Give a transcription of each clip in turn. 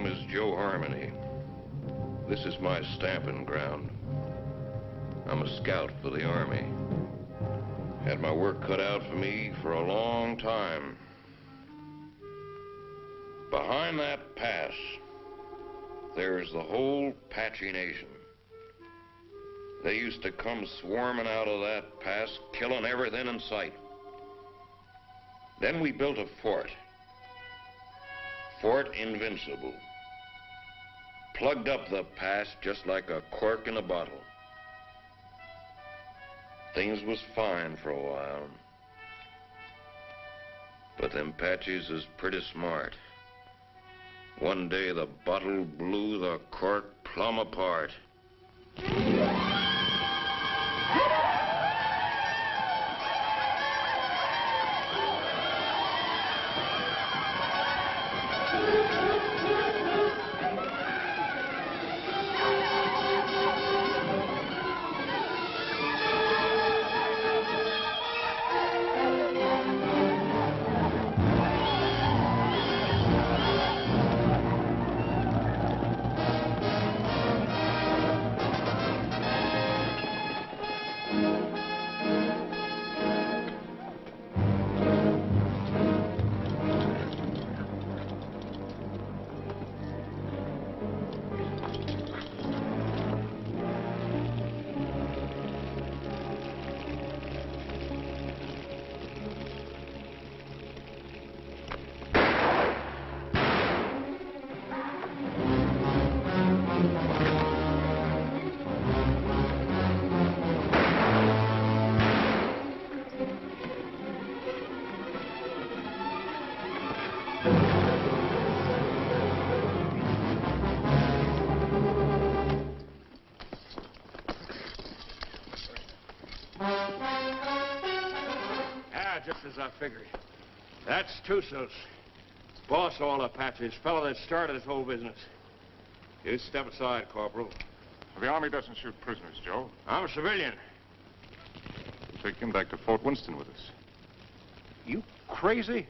name is Joe Harmony. This is my stamping ground. I'm a scout for the Army. Had my work cut out for me for a long time. Behind that pass, there's the whole Apache Nation. They used to come swarming out of that pass, killing everything in sight. Then we built a fort. Fort Invincible. Plugged up the pass just like a cork in a bottle. Things was fine for a while. But them Apaches is pretty smart. One day the bottle blew the cork plumb apart. Just as I figured. That's Tusos. Boss of all Apaches, fellow that started this whole business. You step aside, Corporal. The Army doesn't shoot prisoners, Joe. I'm a civilian. Take him back to Fort Winston with us. You crazy?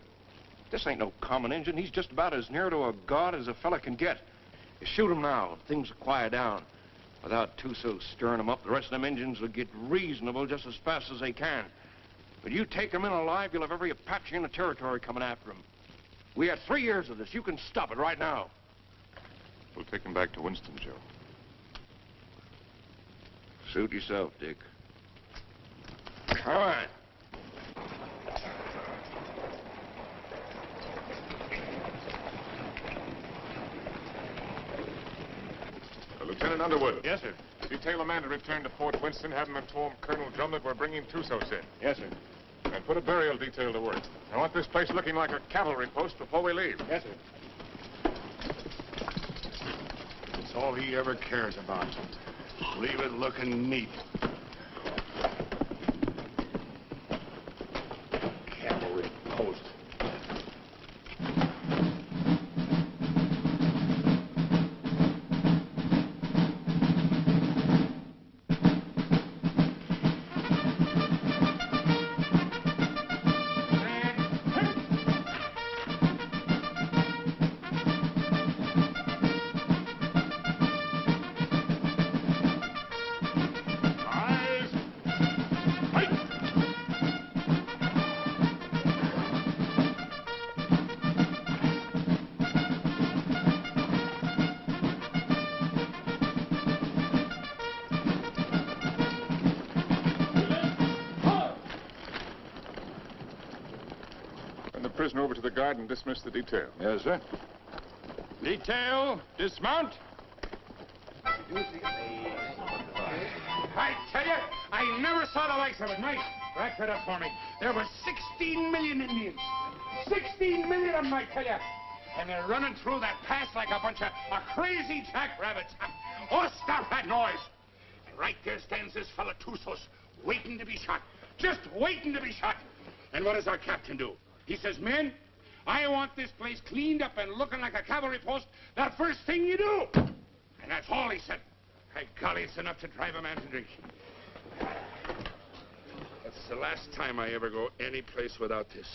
This ain't no common Injun. He's just about as near to a god as a fella can get. You shoot him now, things will quiet down. Without Tusos stirring them up, the rest of them Injuns will get reasonable just as fast as they can. But you take them in alive, you'll have every Apache in the territory coming after them. We had 3 years of this. You can stop it right now. We'll take him back to Winston, Joe. Suit yourself, Dick. All right. Lieutenant Underwood. Yes, sir. Detail a man to return to Fort Winston, have him inform Colonel Drum that we're bringing Tusos in. Yes, sir. And put a burial detail to work. I want this place looking like a cavalry post before we leave. Yes, sir. That's all he ever cares about. Leave it looking neat. Cavalry post. Prisoner over to the guard and dismiss the detail. Yes, sir. Detail, dismount. I tell you, I never saw the likes of it. Mike, rack that up for me. There were 16 million Indians. 16 million of them, I tell you. And they're running through that pass like a bunch of crazy jackrabbits. Oh, stop that noise. And right there stands this fella Tusos, waiting to be shot. Just waiting to be shot. And what does our captain do? He says, men, I want this place cleaned up and looking like a cavalry post the first thing you do. And that's all he said. By golly, it's enough to drive a man to drink. That's the last time I ever go any place without this.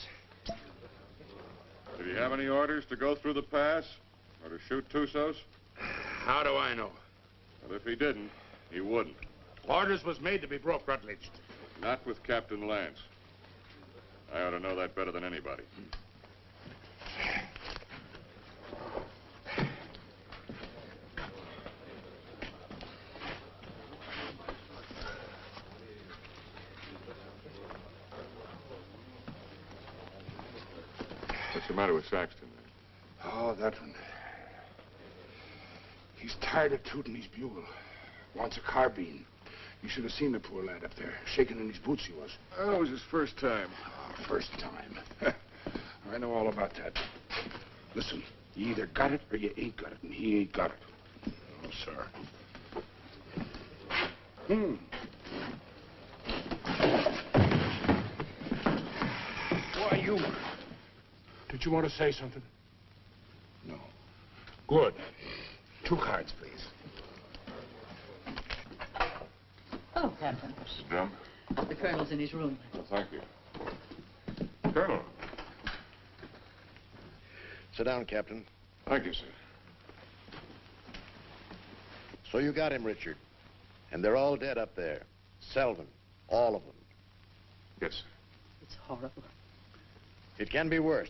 Did he have any orders to go through the pass? Or to shoot Tussos? How do I know? Well, if he didn't, he wouldn't. Orders was made to be broke, Rutledge. Not with Captain Lance. I ought to know that better than anybody. What's the matter with Saxton? Oh, that one. He's tired of tooting his bugle. Wants a carbine. You should have seen the poor lad up there. Shaking in his boots he was. Oh, it was his first time. Oh, first time. I know all about that. Listen, you either got it or you ain't got it, and he ain't got it. Oh, sir. Why, you... Did you want to say something? No. Good. 2 cards, please. Oh, Captain. Mr. Drum? The colonel's in his room. Well, thank you. Colonel. Sit down, Captain. Thank you, sir. So you got him, Richard. And they're all dead up there. Selden. All of them. Yes, sir. It's horrible. It can be worse.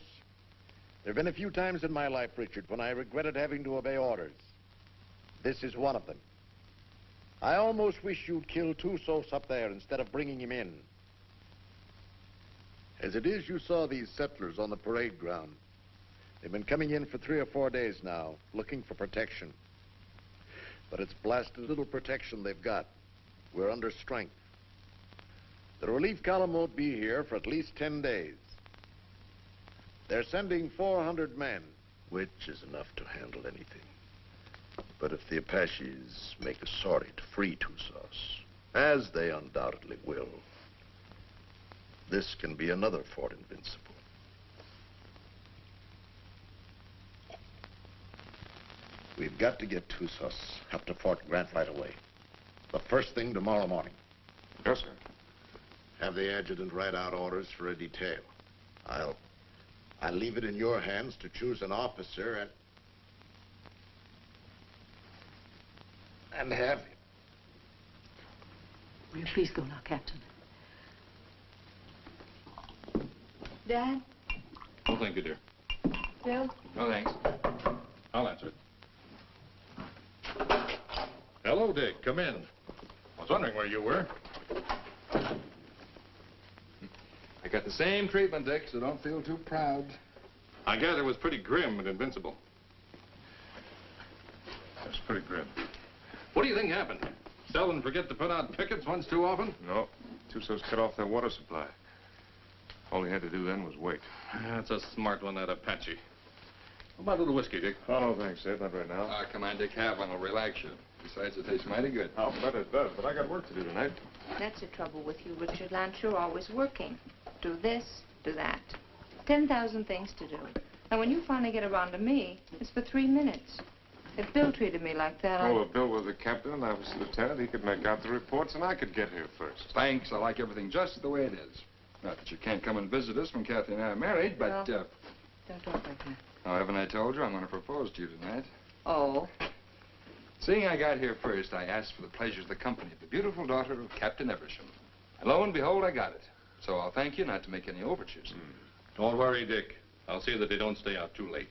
There have been a few times in my life, Richard, when I regretted having to obey orders. This is one of them. I almost wish you'd killed Tussos up there instead of bringing him in. As it is, you saw these settlers on the parade ground. They've been coming in for 3 or 4 days now, looking for protection. But it's blasted little protection they've got. We're under strength. The relief column won't be here for at least 10 days. They're sending 400 men, which is enough to handle anything. But if the Apaches make a sortie to free Tussos, as they undoubtedly will, this can be another Fort Invincible. We've got to get Tussos up to Fort Grant right away. The first thing tomorrow morning. Yes, sir. Have the adjutant write out orders for a detail. I'll leave it in your hands to choose an officer and have him. Will you please go now, Captain? Dad? Oh, thank you, dear. Bill? No, thanks. I'll answer it. Hello, Dick. Come in. I was wondering where you were. I got the same treatment, Dick, so don't feel too proud. I gather it was pretty grim and invincible. That's pretty grim. What do you think happened? Selden forget to put out pickets once too often? No. Tussos cut off their water supply. All he had to do then was wait. That's a smart one, that Apache. How about a little whiskey, Dick? Oh, no, thanks, Ed. Not right now. Come on, Dick. Have one. It'll relax you. Besides, it tastes mighty good. I'll bet it does, but I got work to do tonight. That's the trouble with you, Richard Lance. You're always working. Do this, do that. 10,000 things to do. And when you finally get around to me, it's for 3 minutes. If Bill treated me like that, Oh, if Bill was the captain and I was the lieutenant, he could make out the reports and I could get here first. Thanks. I like everything just the way it is. Not that you can't come and visit us when Kathy and I are married, but, Well, don't talk like that. oh, haven't I told you I'm going to propose to you tonight? Oh. Seeing I got here first, I asked for the pleasure of the company of the beautiful daughter of Captain Eversham. And lo and behold, I got it. So I'll thank you not to make any overtures. Don't worry, Dick. I'll see that they don't stay out too late.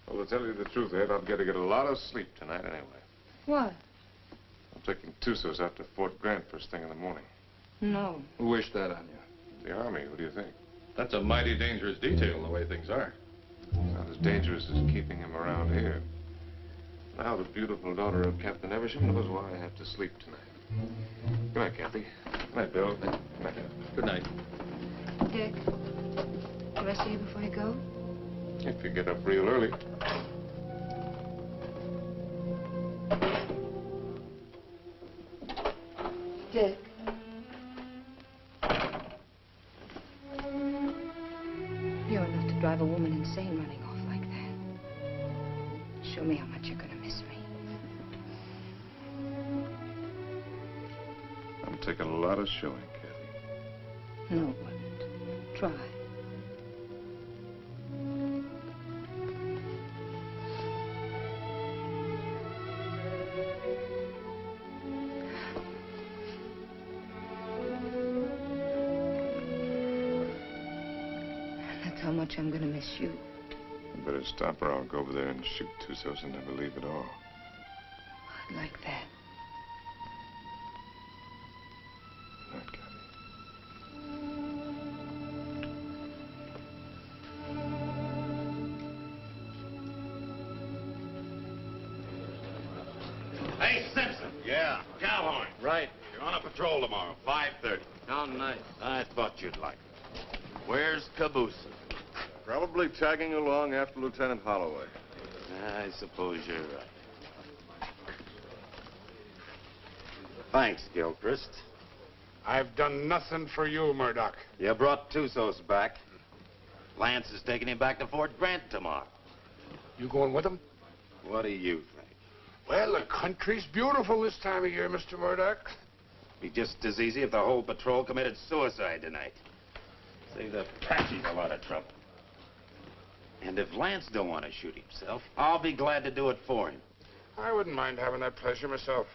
Well, to tell you the truth, Ed, I've got to get a lot of sleep tonight anyway. What? I'm taking Tussos out to Fort Grant first thing in the morning. No. Who wished that on you? The Army, what do you think? That's a mighty dangerous detail, the way things are. It's not as dangerous as keeping him around here. Now the beautiful daughter of Captain Eversham knows why I have to sleep tonight. Good night, Kathy. Good night, Bill. Good night. Good night. Dick, do I see you before you go? If you get up real early. Dick. You're enough to drive a woman insane running off like that. Show me how much you're gonna miss me. I'm taking a lot of showing, Kathy. No, it wouldn't. Try. much I'm gonna miss you. You better stop or I'll go over there and shoot Tussos and never leave at all. I'd like that. Good night, Cappy. Hey, Simpson. Yeah? Cowhorn. Right. You're on a patrol tomorrow, 5:30. How nice. I thought you'd like it. Where's Caboose? Probably tagging along after Lieutenant Holloway. I suppose you're right. Thanks, Gilchrist. I've done nothing for you, Murdoch. You brought Tussos back. Lance is taking him back to Fort Grant tomorrow. You going with him? What do you think? Well, the country's beautiful this time of year, Mr. Murdoch. Be just as easy if the whole patrol committed suicide tonight. Save the Apaches a lot of trouble. And if Lance don't want to shoot himself, I'll be glad to do it for him. I wouldn't mind having that pleasure myself.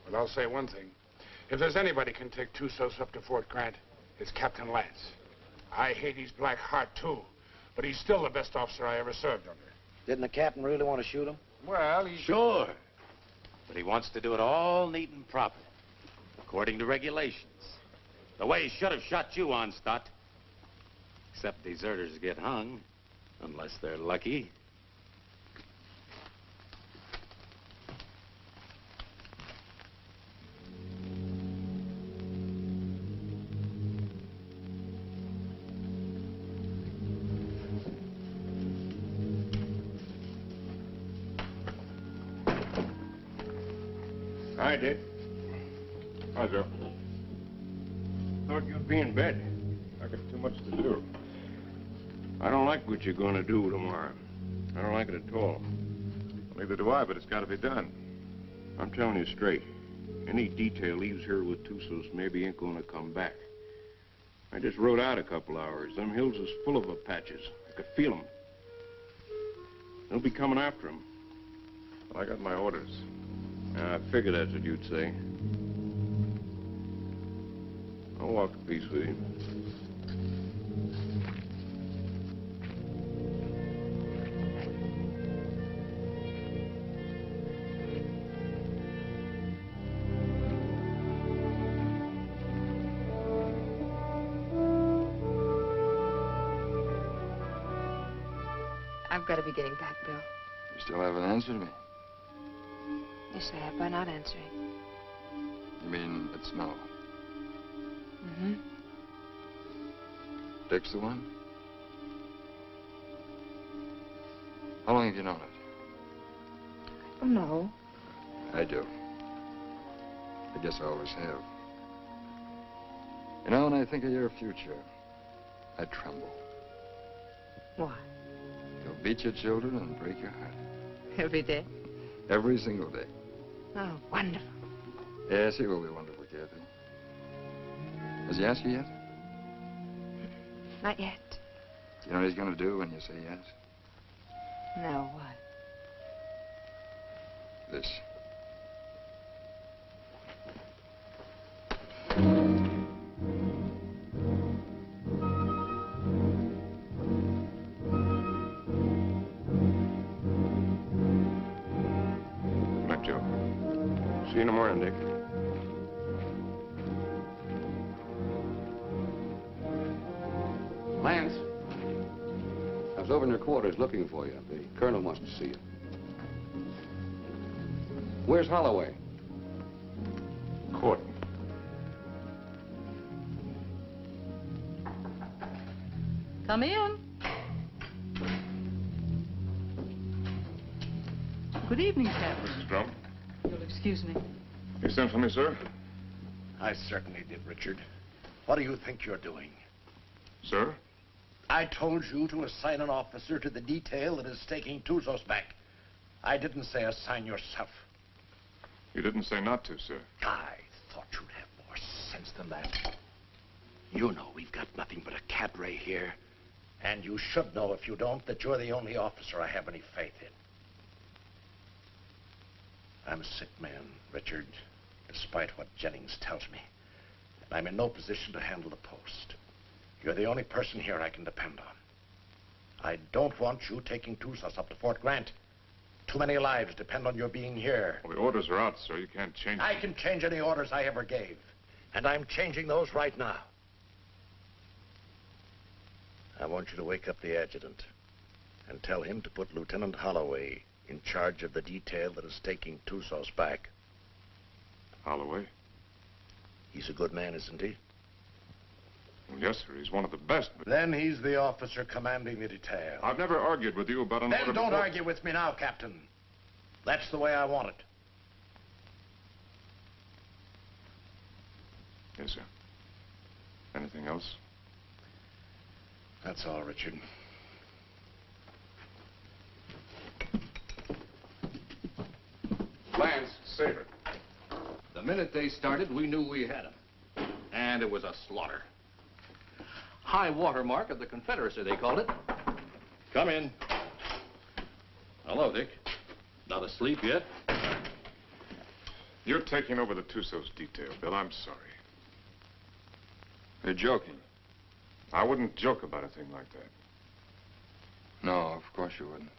But I'll say one thing. If there's anybody can take Tussos up to Fort Grant, it's Captain Lance. I hate his black heart, too. But he's still the best officer I ever served under. Didn't the captain really want to shoot him? Well, he's... Sure. But he wants to do it all neat and proper, according to regulations. The way he should have shot you, Onstott. Except deserters get hung, unless they're lucky. Hi, Dick. Hi, Joe. Thought you'd be in bed. I got too much to do. I don't like what you're going to do tomorrow. I don't like it at all. Neither do I, but it's got to be done. I'm telling you straight. Any detail leaves here with Tussos maybe ain't going to come back. I just rode out a couple hours. Them hills is full of Apaches. I could feel them. They'll be coming after him. I got my orders. I figured that's what you'd say. I'll walk a piece with you. I've got to be getting back, Bill. You still haven't answered me. Yes, I have by not answering. You mean it's no? Mm-hmm. Dick's the one? How long have you known it? Oh, no. I do. I guess I always have. You know, when I think of your future, I tremble. Why? You'll beat your children and break your heart. Every day? Every single day. Oh, wonderful. Yes, he will be wonderful, Kathy. Has he asked you yet? Not yet. Do you know what he's going to do when you say yes? No, what? This. See you in the morning, Dick. Lance, I was over in your quarters looking for you. The colonel wants to see you. Where's Holloway? Court. Come in. Good evening, Captain. Mrs. Drum. You'll excuse me. You sent for me, sir? I certainly did, Richard. What do you think you're doing? Sir? I told you to assign an officer to the detail that is taking Tussos back. I didn't say assign yourself. You didn't say not to, sir. I thought you'd have more sense than that. You know we've got nothing but a cadre here. And you should know, if you don't, that you're the only officer I have any faith in. I'm a sick man, Richard, despite what Jennings tells me. I'm in no position to handle the post. You're the only person here I can depend on. I don't want you taking Tusas up to Fort Grant. Too many lives depend on your being here. Well, the orders are out, sir. You can't change them. I can change any orders I ever gave. And I'm changing those right now. I want you to wake up the adjutant and tell him to put Lieutenant Holloway in charge of the detail that is taking Tusas back. Holloway? He's a good man, isn't he? Well, yes, sir. He's one of the best, but... Then he's the officer commanding the detail. I've never argued with you about an order Then don't before. argue with me now, Captain. That's the way I want it. Yes, sir. Anything else? That's all, Richard. Lance, Saber. The minute they started, we knew we had them. And it was a slaughter. High water mark of the Confederacy, they called it. Come in. Hello, Dick. Not asleep yet? You're taking over the Tusas detail, Bill. I'm sorry. You're joking. I wouldn't joke about a thing like that. No, of course you wouldn't.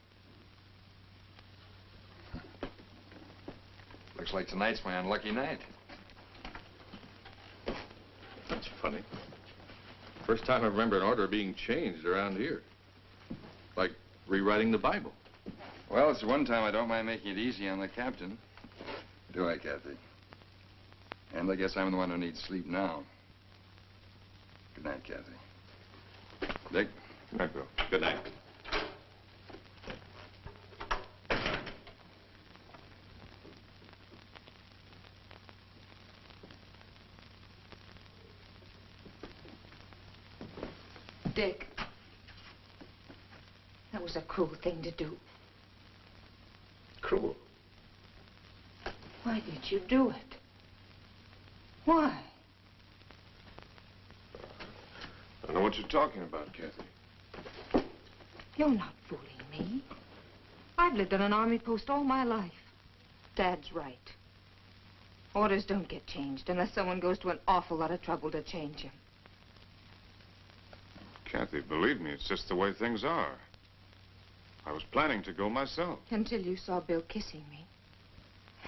Looks like tonight's my unlucky night. That's funny. First time I remember an order being changed around here. Like rewriting the Bible. Well, it's the one time I don't mind making it easy on the captain. Do I, Kathy? And I guess I'm the one who needs sleep now. Good night, Kathy. Dick? Good night, Bill. Good night. Dick, that was a cruel thing to do. Cruel. Why did you do it? Why? I don't know what you're talking about, Kathy. You're not fooling me. I've lived on an army post all my life. Dad's right. Orders don't get changed unless someone goes to an awful lot of trouble to change them. Kathy, believe me, it's just the way things are. I was planning to go myself. Until you saw Bill kissing me.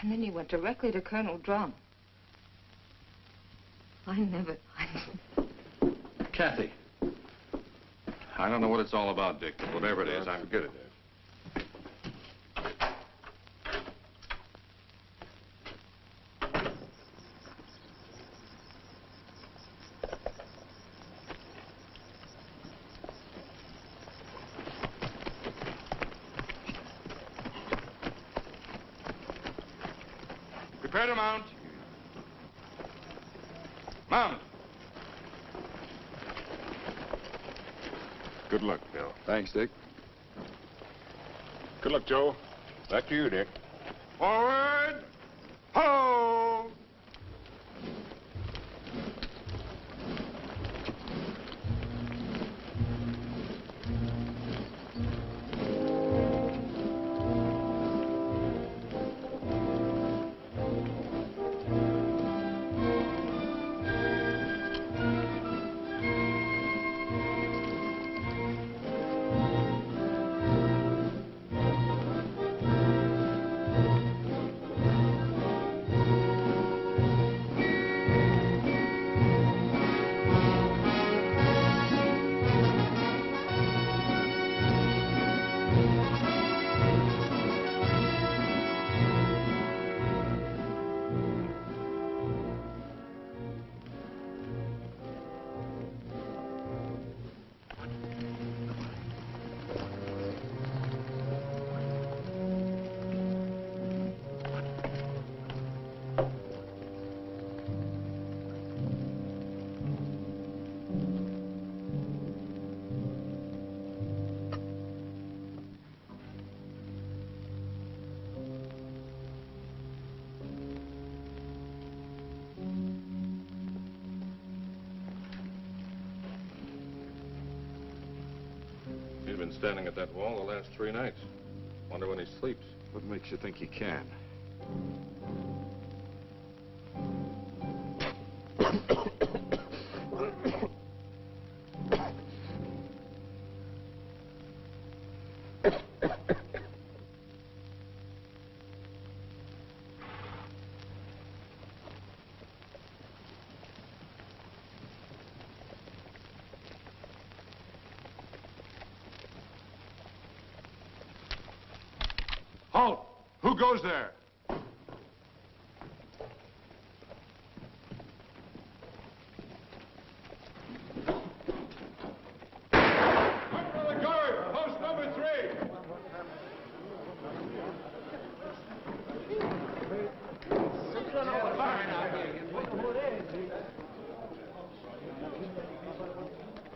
And then you went directly to Colonel Drum. Kathy. I don't know what it's all about, Dick, but whatever it is, Forget it, Dad. Prepare to mount. Mount. Good luck, Bill. Thanks, Dick. Good luck, Joe. Back to you, Dick. Forward. Ho! He's been standing at that wall the last 3 nights. Wonder when he sleeps. What makes you think he can? Who goes there?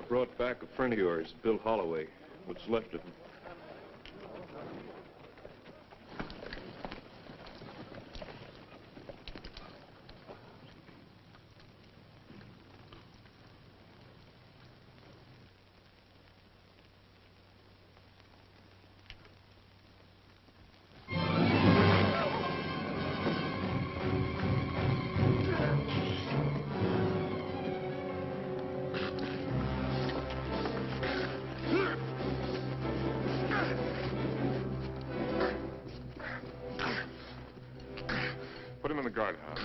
Brought back a friend of yours, Bill Holloway. What's left of him. Put him in the guardhouse.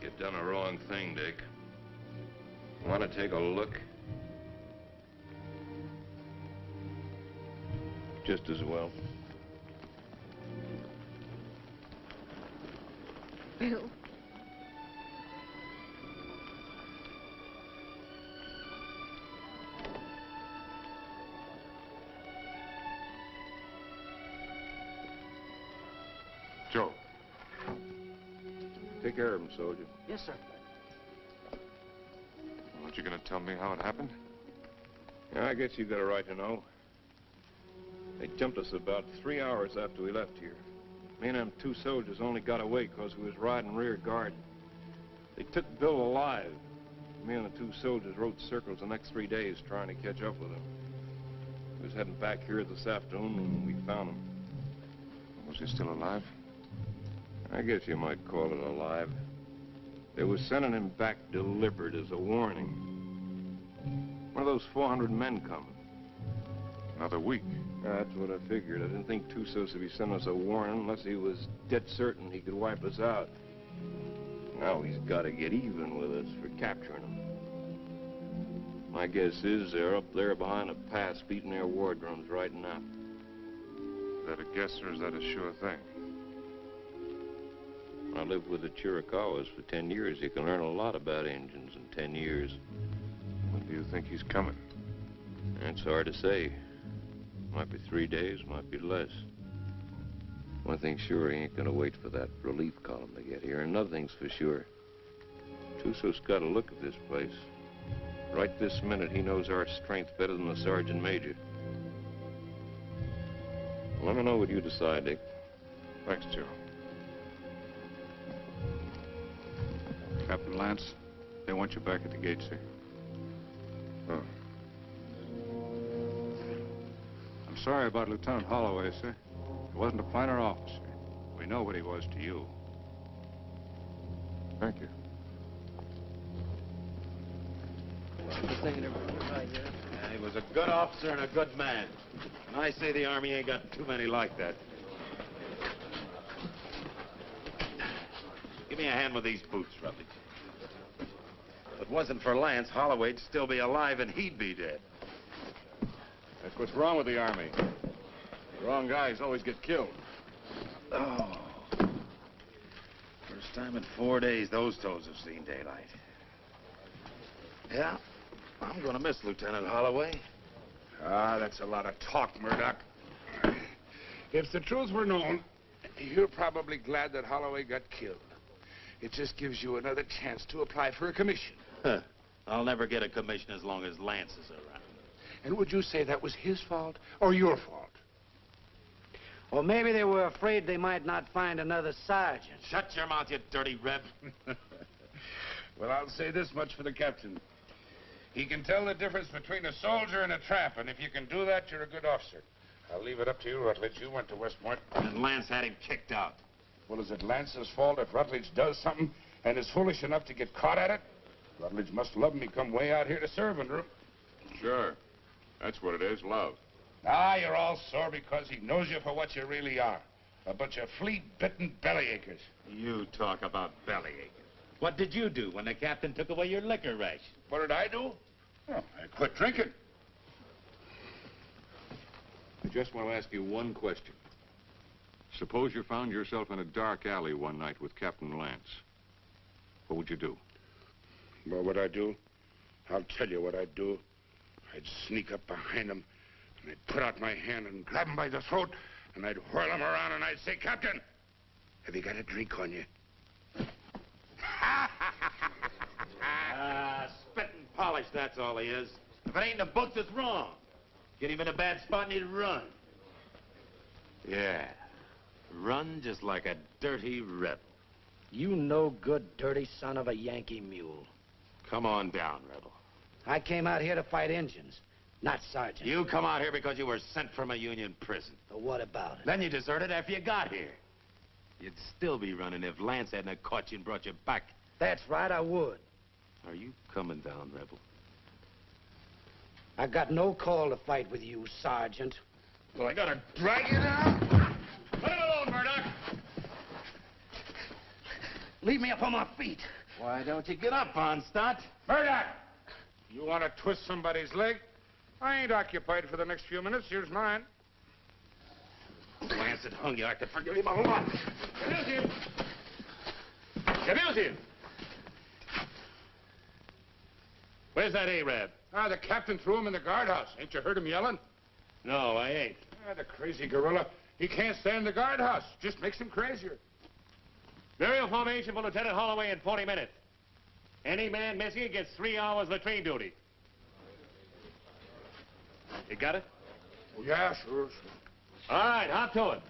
You've done a wrong thing, Dick. Want to take a look? Just as well. Bill. Joe. Take care of him, soldier. Yes, sir. Aren't you going to tell me how it happened? Yeah, I guess you got a right to know. They jumped us about 3 hours after we left here. Me and them 2 soldiers only got away because we was riding rear guard. They took Bill alive. Me and the 2 soldiers rode circles the next 3 days trying to catch up with him. We was heading back here this afternoon when we found him. Was he still alive? I guess you might call it alive. They was sending him back delivered as a warning. One of those 400 men coming. Another week. That's what I figured. I didn't think Tussos would be sending us a warning unless he was dead certain he could wipe us out. Now he's got to get even with us for capturing him. My guess is they're up there behind a pass beating their war drums right now. Is that a guess or is that a sure thing? I lived with the Chiricahuas for 10 years. You can learn a lot about Indians in 10 years. When do you think he's coming? It's hard to say. Might be 3 days, might be less. One thing's sure, he ain't gonna wait for that relief column to get here. And another thing's for sure. Tussos got a look at this place. Right this minute, he knows our strength better than the sergeant major. Let me know what you decide, Dick. Thanks, Joe. Captain Lance, they want you back at the gate, sir. Oh. I'm sorry about Lieutenant Holloway, sir. He wasn't a finer officer. We know what he was to you. Thank you. Yeah, he was a good officer and a good man. And I say the Army ain't got too many like that. Give me a hand with these boots, Rutledge. If it wasn't for Lance, Holloway'd still be alive and he'd be dead. That's what's wrong with the Army. The wrong guys always get killed. Oh. First time in 4 days those toes have seen daylight. Yeah, I'm gonna miss Lieutenant Holloway. Ah, that's a lot of talk, Murdoch. If the truth were known, you're probably glad that Holloway got killed. It just gives you another chance to apply for a commission. Huh. I'll never get a commission as long as Lance is around. And would you say that was his fault or your fault? Well, maybe they were afraid they might not find another sergeant. Shut your mouth, you dirty reb. Well, I'll say this much for the captain. He can tell the difference between a soldier and a tramp, and if you can do that, you're a good officer. I'll leave it up to you, Rutledge. You went to West Point. And Lance had him kicked out. Well, is it Lance's fault if Rutledge does something and is foolish enough to get caught at it? Rutledge must love him. He come way out here to serve under him. Sure. That's what it is, love. Ah, you're all sore because he knows you for what you really are. A bunch of flea-bitten bellyachers. You talk about bellyachers. What did you do when the captain took away your liquor ration? What did I do? Oh, I quit drinking. I just want to ask you one question. Suppose you found yourself in a dark alley one night with Captain Lance. What would you do? What would I do? I'll tell you what I'd do. I'd sneak up behind him, and I'd put out my hand and grab him by the throat, and I'd whirl him around, and I'd say, Captain, have you got a drink on you? Spit and polish, that's all he is. If it ain't in the books, it's wrong. Get him in a bad spot and he'd run. Yeah, run just like a dirty rebel. You no good, dirty son of a Yankee mule. Come on down, rebel. I came out here to fight Indians, not sergeant. You come out here because you were sent from a Union prison. But what about it? Then you deserted after you got here. You'd still be running if Lance hadn't caught you and brought you back. That's right, I would. Are you coming down, rebel? I got no call to fight with you, Sergeant. Well, I gotta drag you down? Let him alone, Murdoch! Leave me up on my feet. Why don't you get up, Onstott? Murdoch! You want to twist somebody's leg? I ain't occupied for the next few minutes. Here's mine. Lance had hung you. I could forgive him a lot. Abuse him! Abuse him! Where's that Arab? The captain threw him in the guardhouse. Ain't you heard him yelling? No, I ain't. The crazy gorilla. He can't stay in the guardhouse. Just makes him crazier. Burial formation for Lieutenant Holloway in 40 minutes. Any man missing gets 3 hours latrine duty. You got it? Oh, yeah, sure. All right, hop to it.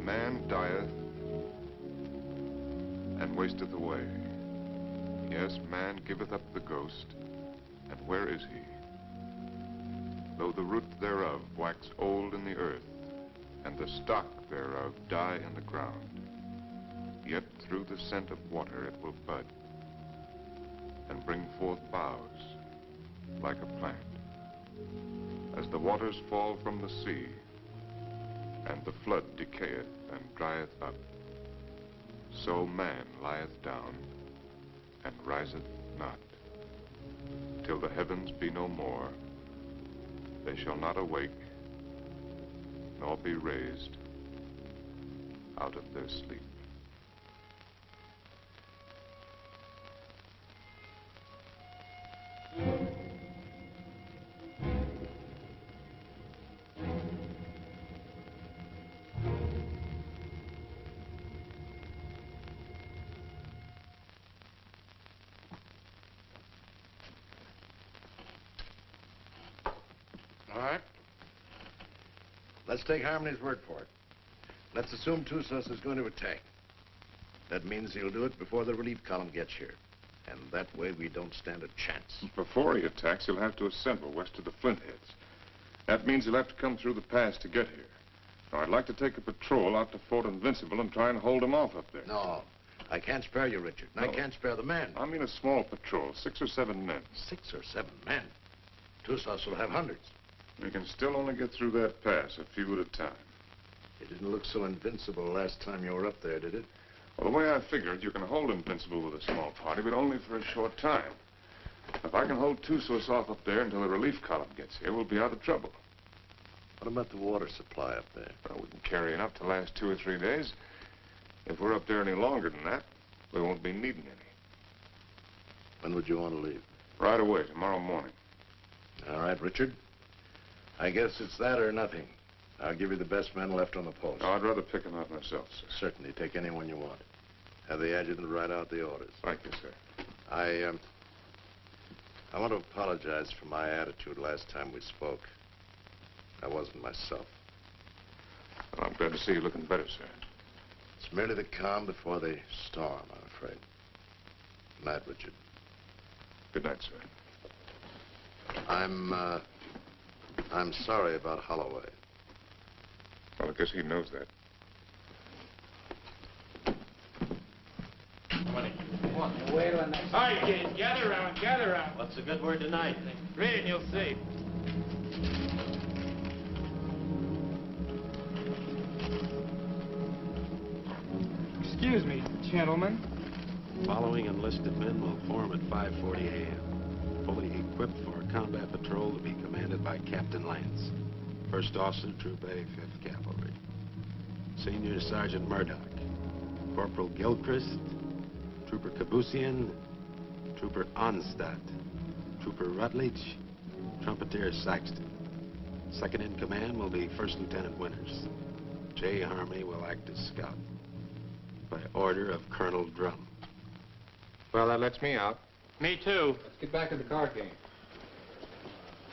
Man dieth and wasteth away. Yes, man giveth up the ghost, and where is he? Though the root thereof wax old in the earth, and the stock thereof die in the ground, yet through the scent of water it will bud, and bring forth boughs like a plant. As the waters fall from the sea, and the flood decayeth and drieth up, so man lieth down and riseth not, till the heavens be no more. They shall not awake, nor be raised out of their sleep. All right. Let's take Harmony's word for it. Let's assume Tussos is going to attack. That means he'll do it before the relief column gets here. And that way we don't stand a chance. Before he attacks, he'll have to assemble west of the Flintheads. That means he'll have to come through the pass to get here. Now, I'd like to take a patrol out to Fort Invincible and try and hold him off up there. No, I can't spare you, Richard. And No. I can't spare the men. I mean a small patrol, 6 or 7 men. 6 or 7 men? Tussos will have hundreds. We can still only get through that pass, a few at a time. It didn't look so invincible last time you were up there, did it? Well, the way I figured, you can hold Invincible with a small party, but only for a short time. If I can hold Tussos off up there until the relief column gets here, we'll be out of trouble. What about the water supply up there? Well, we can carry enough to last 2 or 3 days. If we're up there any longer than that, we won't be needing any. When would you want to leave? Right away, tomorrow morning. All right, Richard. I guess it's that or nothing. I'll give you the best men left on the post. Oh, I'd rather pick them out myself, sir. Certainly. Take anyone you want. Have the adjutant write out the orders. Thank you, sir. I want to apologize for my attitude last time we spoke. I wasn't myself. Well, I'm glad to see you looking better, sir. It's merely the calm before the storm, I'm afraid. Good night, Richard. Good night, sir. I'm sorry about Holloway. Well, I guess he knows that. Wait till the next. All right, kids, gather around, gather around. What's the good word tonight? Read and you'll see. Excuse me, gentlemen. Following enlisted men will form at 5:40 a.m. Fully equipped for a combat patrol to be commanded by Captain Lance, 1st Officer, Troop A, 5th Cavalry. Senior Sergeant Murdoch, Corporal Gilchrist, Trooper Kabusian, Trooper Onstadt, Trooper Rutledge, Trumpeter Saxton. Second in command will be 1st Lieutenant Winters. J. Harmony will act as scout. By order of Colonel Drum. Well, that lets me out. Me too. Let's get back to the card game.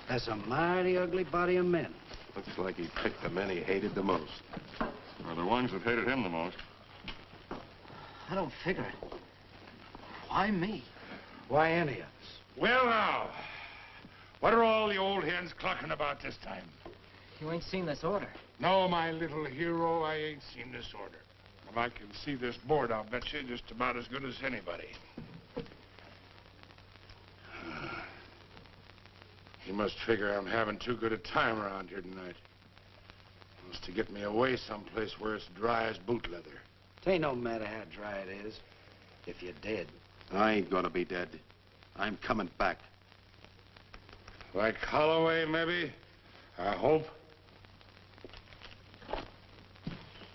That's a mighty ugly body of men. Looks like he picked the men he hated the most. Or the ones that hated him the most. I don't figure it. Why me? Why any of us? Well, now, what are all the old hens clucking about this time? You ain't seen this order. No, my little hero, I ain't seen this order. And I can see this board, I'll bet you, just about as good as anybody. He must figure I'm having too good a time around here tonight. He wants to get me away someplace where it's dry as boot leather. It ain't no matter how dry it is. If you're dead. I ain't gonna be dead. I'm coming back. Like Holloway, maybe? I hope.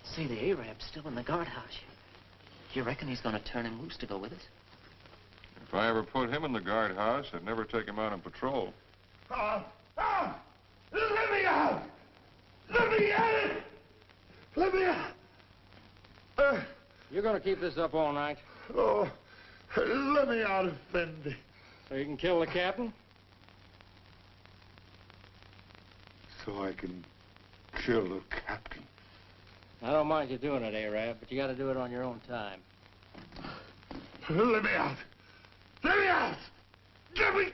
See, the Arab's still in the guardhouse. You reckon he's gonna turn him loose to go with us? If I ever put him in the guardhouse, I'd never take him out on patrol. Let me out! Let me out! Let me out! You're gonna keep this up all night? Oh, let me out, Effendi. So you can kill the captain? So I can kill the captain. I don't mind you doing it, Arab, but you gotta do it on your own time. Let me out! Let me out! Let me out!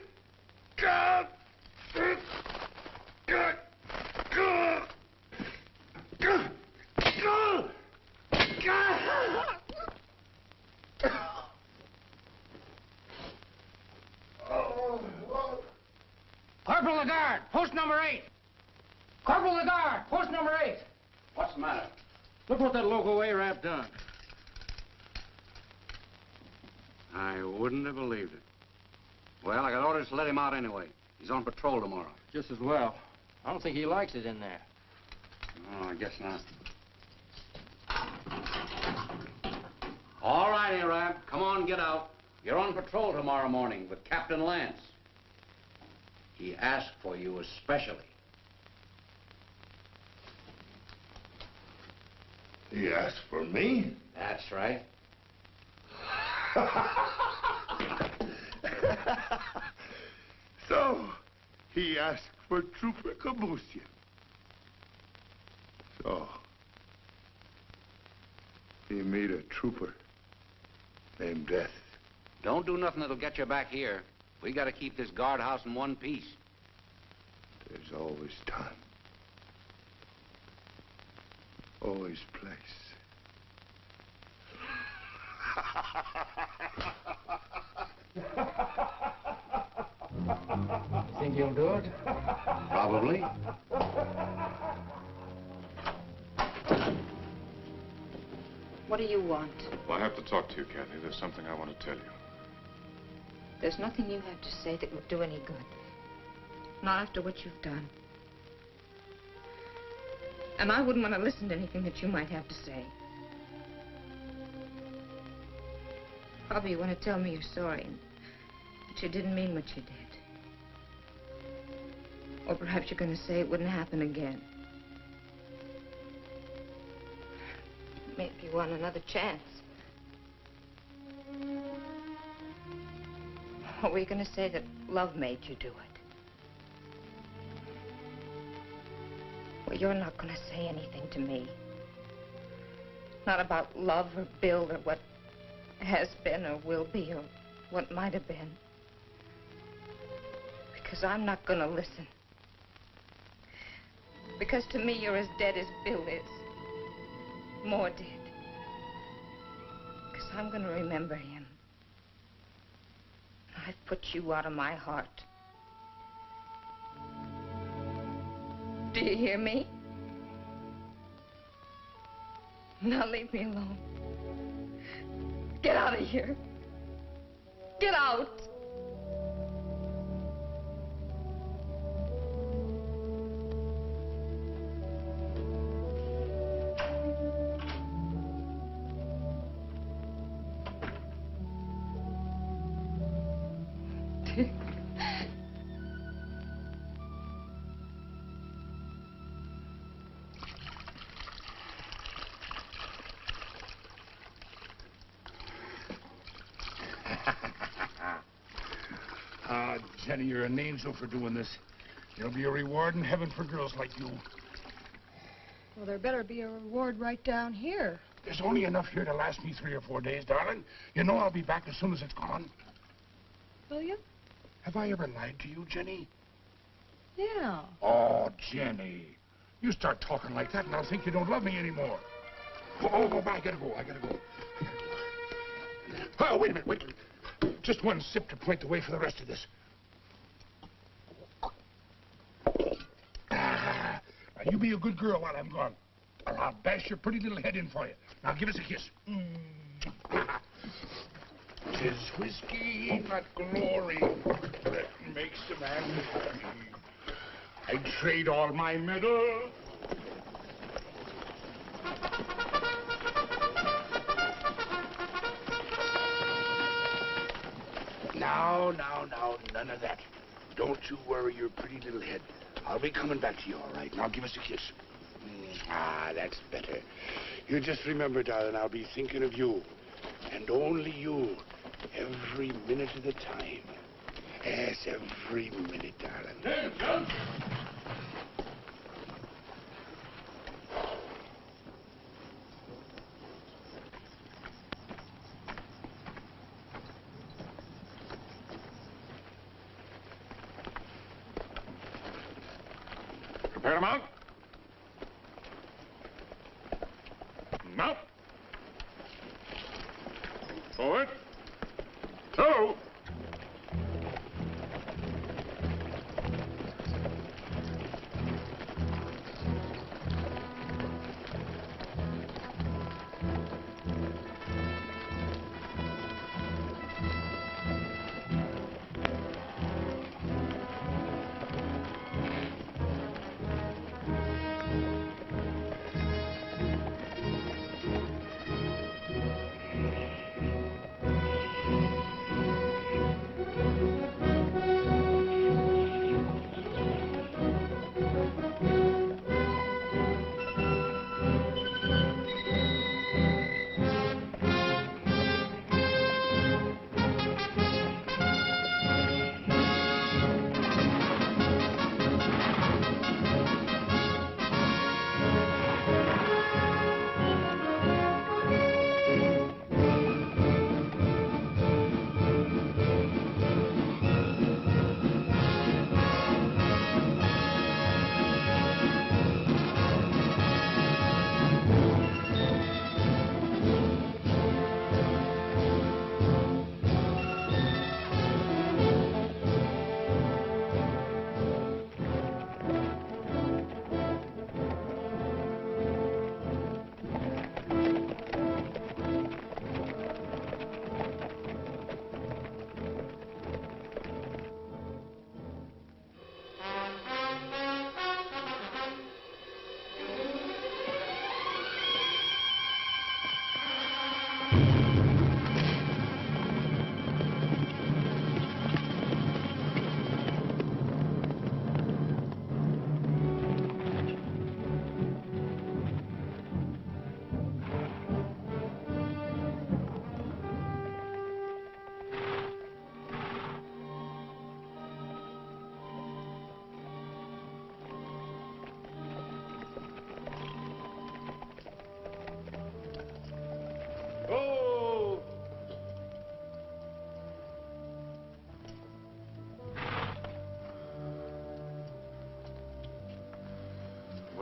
Corporal Lagarde, post number 8. Corporal Lagarde, post number 8. What's the matter? Look what that local Arab done. I wouldn't have believed it. Well, I got orders to let him out anyway. He's on patrol tomorrow. Just as well. I don't think he likes it in there. Oh, I guess not. All right, Arab. Come on, get out. You're on patrol tomorrow morning with Captain Lance. He asked for you especially. He asked for me? That's right. So, he asked for Trooper Kabusian. So, he made a trooper named Death. Don't do nothing that'll get you back here. We got to keep this guardhouse in one piece. There's always time. Always place. You think you'll do it? Probably. What do you want? Well, I have to talk to you, Cagney. There's something I want to tell you. There's nothing you have to say that would do any good. Not after what you've done. And I wouldn't want to listen to anything that you might have to say. Probably you want to tell me you're sorry and that you didn't mean what you did. Or perhaps you're going to say it wouldn't happen again. maybe you want another chance. Or were you going to say that love made you do it? Well, you're not going to say anything to me. Not about love or Bill or what has been or will be or what might have been. Because I'm not going to listen. Because to me, you're as dead as Bill is. More dead. Because I'm going to remember him. I've put you out of my heart. Do you hear me? Now leave me alone. Get out of here. Get out. Jenny, you're an angel for doing this. There'll be a reward in heaven for girls like you. Well, there better be a reward right down here. There's only enough here to last me 3 or 4 days, darling. You know I'll be back as soon as it's gone. Will you? Have I ever lied to you, Jenny? Yeah. Oh, Jenny. You start talking like that and I'll think you don't love me anymore. Oh, I gotta go. Oh, wait a minute. Just one sip to point the way for the rest of this. Now, you be a good girl while I'm gone. Or I'll bash your pretty little head in for you. Now, give us a kiss. 'Tis whiskey, not glory, that makes a man happy. I'd trade all my medals. Now, none of that. Don't you worry your pretty little head. I'll be coming back to you, all right? Now give us a kiss. That's better. You just remember, darling, I'll be thinking of you. And only you. Every minute of the time. Yes, every minute, darling. Prepare to mount. Mount. Forward. Two.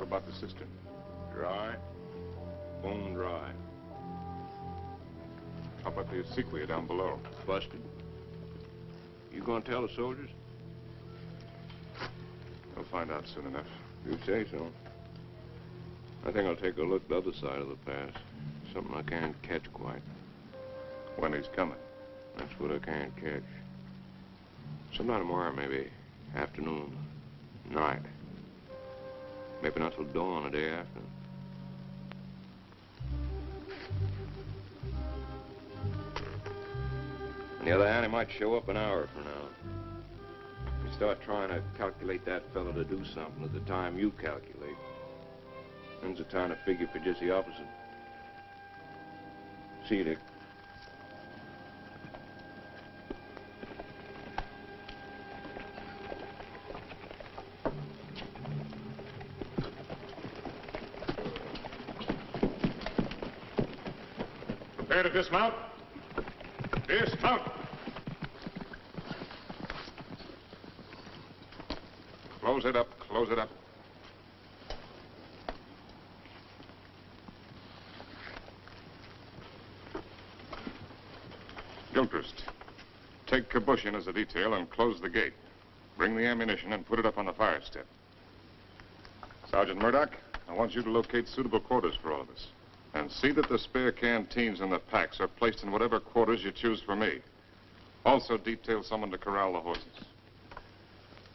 about the cistern? Dry? Bone dry. How about the obsequier down below? Busted. You gonna tell the soldiers? We'll find out soon enough. You say so. I think I'll take a look the other side of the pass. Something I can't catch quite. When he's coming. That's what I can't catch. Sometime tomorrow, maybe. Afternoon. Night. Maybe not till dawn the day after. On the other hand, he might show up an hour from now. You start trying to calculate that fellow to do something at the time you calculate. Then's the time to figure for just the opposite. See you, Dick. Prepare to dismount. Dismount. Close it up. Close it up. Gilchrist, take Kabush in as a detail and close the gate. Bring the ammunition and put it up on the fire step. Sergeant Murdoch, I want you to locate suitable quarters for all of us. And see that the spare canteens and the packs are placed in whatever quarters you choose for me. Also detail someone to corral the horses.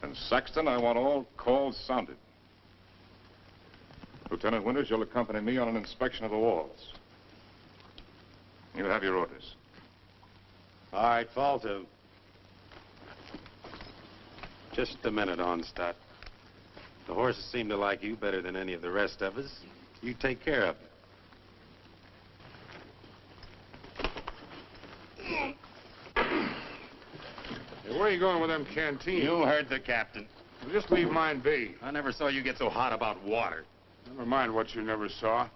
And Saxton, I want all calls sounded. Lieutenant Winters, you'll accompany me on an inspection of the walls. You have your orders. All right, fall to. Just a minute, Onstadt. The horses seem to like you better than any of the rest of us. You take care of them. Hey, where are you going with them canteens? You heard the captain. Well, just leave mine be. I never saw you get so hot about water. Never mind what you never saw.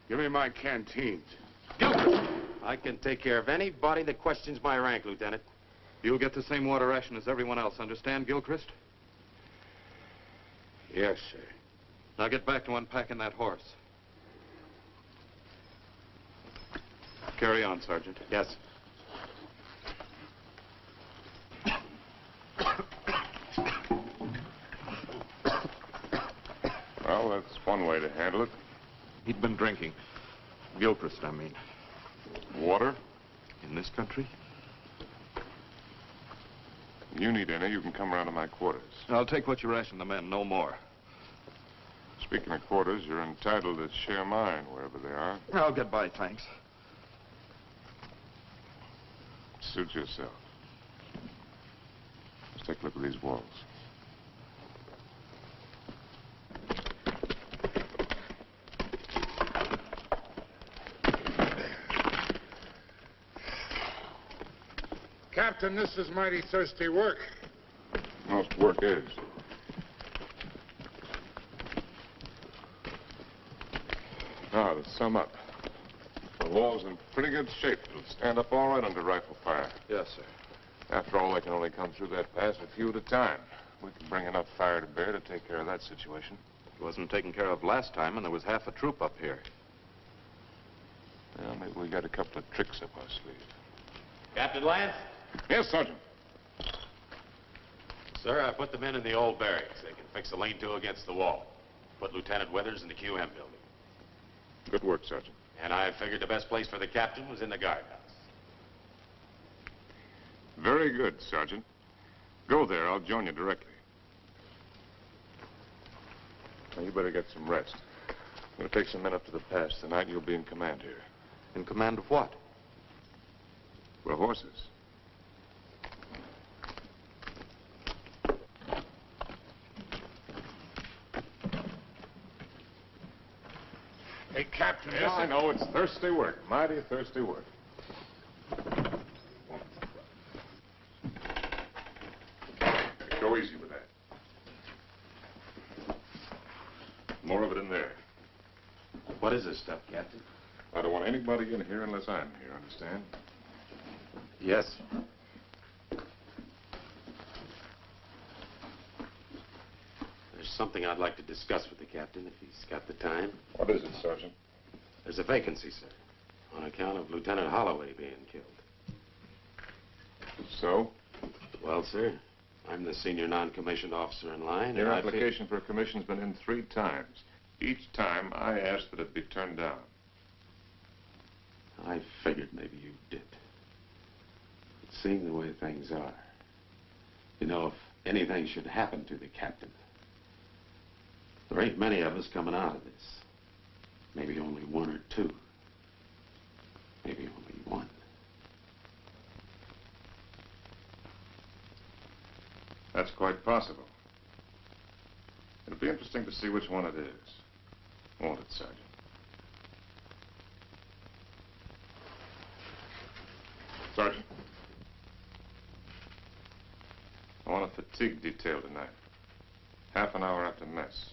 Give me my canteens. Gilchrist! I can take care of anybody that questions my rank, Lieutenant. You'll get the same water ration as everyone else, understand, Gilchrist? Yes, sir. Now get back to unpacking that horse. Carry on, Sergeant. Yes. Well, that's one way to handle it. He'd been drinking. Gilchrist, I mean. Water? In this country? You need any, you can come around to my quarters. I'll take what you ration the men, no more. Speaking of quarters, you're entitled to share mine wherever they are. I'll get by, thanks. Suit yourself. Let's take a look at these walls. Captain, this is mighty thirsty work. Most work is. Now, to sum up. The wall's in pretty good shape. It'll stand up all right under rifle fire. Yes, sir. After all, they can only come through that pass a few at a time. We can bring enough fire to bear to take care of that situation. It wasn't taken care of last time, and there was half a troop up here. Well, maybe we got a couple of tricks up our sleeve. Captain Lance? Yes, Sergeant. Sir, I put the men in the old barracks. They can fix a lean-to against the wall. Put Lieutenant Withers in the QM building. Good work, Sergeant. And I figured the best place for the captain was in the guardhouse. Very good, Sergeant. Go there. I'll join you directly. Now, you better get some rest. I'm going to take some men up to the pass tonight, and you'll be in command here. In command of what? We're horses. Hey, Captain, Yes, I know. It's thirsty work. Mighty thirsty work. Go easy with that. More of it in there. What is this stuff, Captain? I don't want anybody in here unless I'm here, understand? Yes. There's something I'd like to discuss with the captain, if he's got the time. What is it, Sergeant? There's a vacancy, sir, on account of Lieutenant Holloway being killed. So? Well, sir, I'm the senior non-commissioned officer in line. Your application for a commission's been in 3 times. Each time, I asked that it be turned down. I figured maybe you did. But seeing the way things are, you know, if anything should happen to the captain, there ain't many of us coming out of this. Maybe only 1 or 2. Maybe only 1. That's quite possible. It'll be interesting to see which one it is. Won't it, Sergeant? Sergeant. I want a fatigue detail tonight. Half an hour after mess.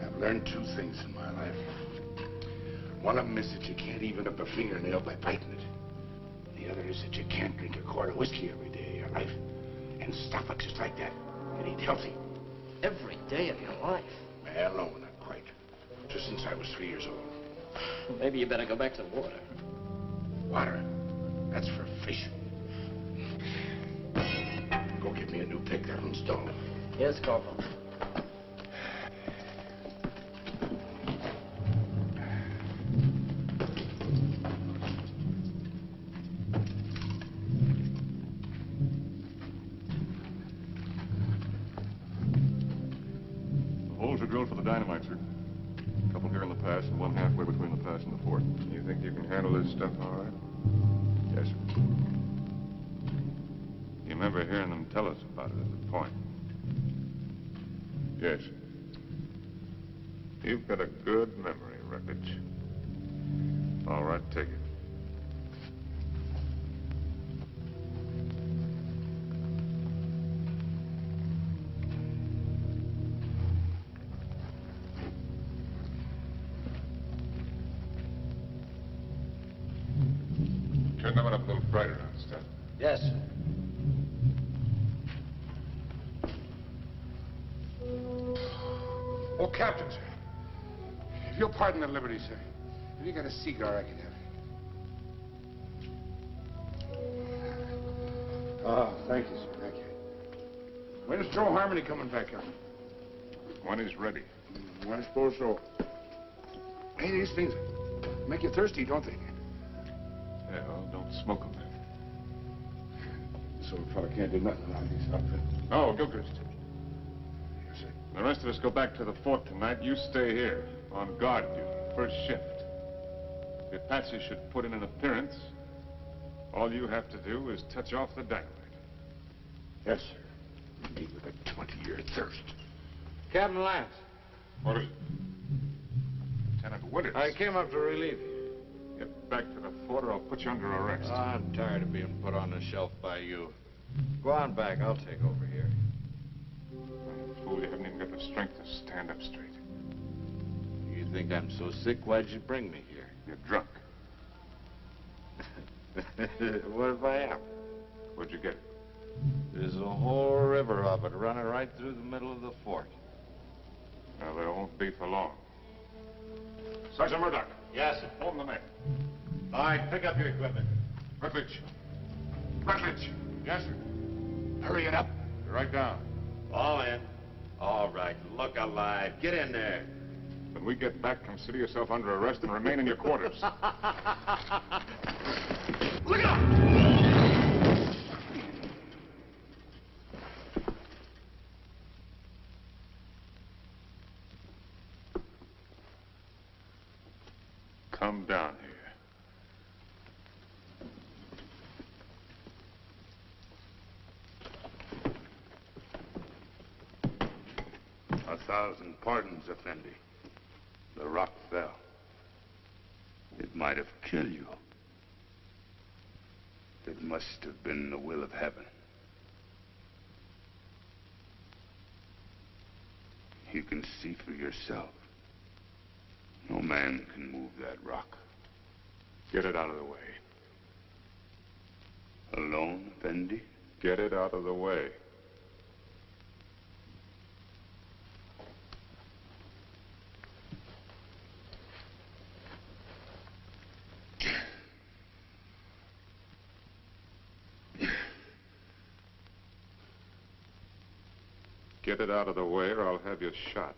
I've learned 2 things in my life. One of them is that you can't even up a fingernail by biting it. The other is that you can't drink a quart of whiskey every day of your life and stop it just like that and eat healthy. Every day of your life? Well, no, not quite. Just since I was 3 years old. Maybe you better go back to the water. Water? That's for fish. Go get me a new pick. That one's dull. Yes, Corporal. The holes are drilled for the dynamite, sir. A couple here in the pass and one halfway between the pass and the fort. You think you can handle this stuff all right? Yes, sir. You remember hearing them tell us about it at the point? Yes. You've got a good memory, Wreckage. All right, take it. Turn that one up a little brighter, Stan. Yes, sir. Oh, Captain, sir. If you'll pardon the liberty, sir. Have you got a cigar I can have? Oh, thank you, sir. Thank you. When's Joe Harmony coming back up? When he's ready. I suppose so. Hey, these things make you thirsty, don't they? Yeah, well, don't smoke them. This old fella can't do nothing around these outfits. No, Gilchrist. Yes, sir. The rest of us go back to the fort tonight. You stay here, on guard duty, first shift. If Patsy should put in an appearance, all you have to do is touch off the dynamite. Yes, sir. Me with a 20-year thirst. Captain Lance. What is it? Lieutenant Winters. I came up to relieve you. Get back to the fort or I'll put you under arrest. I'm tired of being put on the shelf by you. Go on back. I'll take over here. Fool, you haven't even got the strength to stand up straight. You think I'm so sick? Why'd you bring me here? You're drunk. What if I am? Where'd you get it? There's a whole river of it running right through the middle of the fort. Now, there won't be for long. Sergeant Murdoch. Yes, sir. Hold the men. All right, pick up your equipment. Rutledge. Rutledge. Yes, sir. Hurry it up. You're right down. All in. All right, look alive. Get in there. When we get back, consider yourself under arrest and remain in your quarters. Look out! Come down here. 1,000 pardons, Effendi. The rock fell. It might have killed you. It must have been the will of heaven. You can see for yourself. No man can move that rock. Get it out of the way. Alone, Effendi? Get it out of the way. Get it out of the way or I'll have you shot.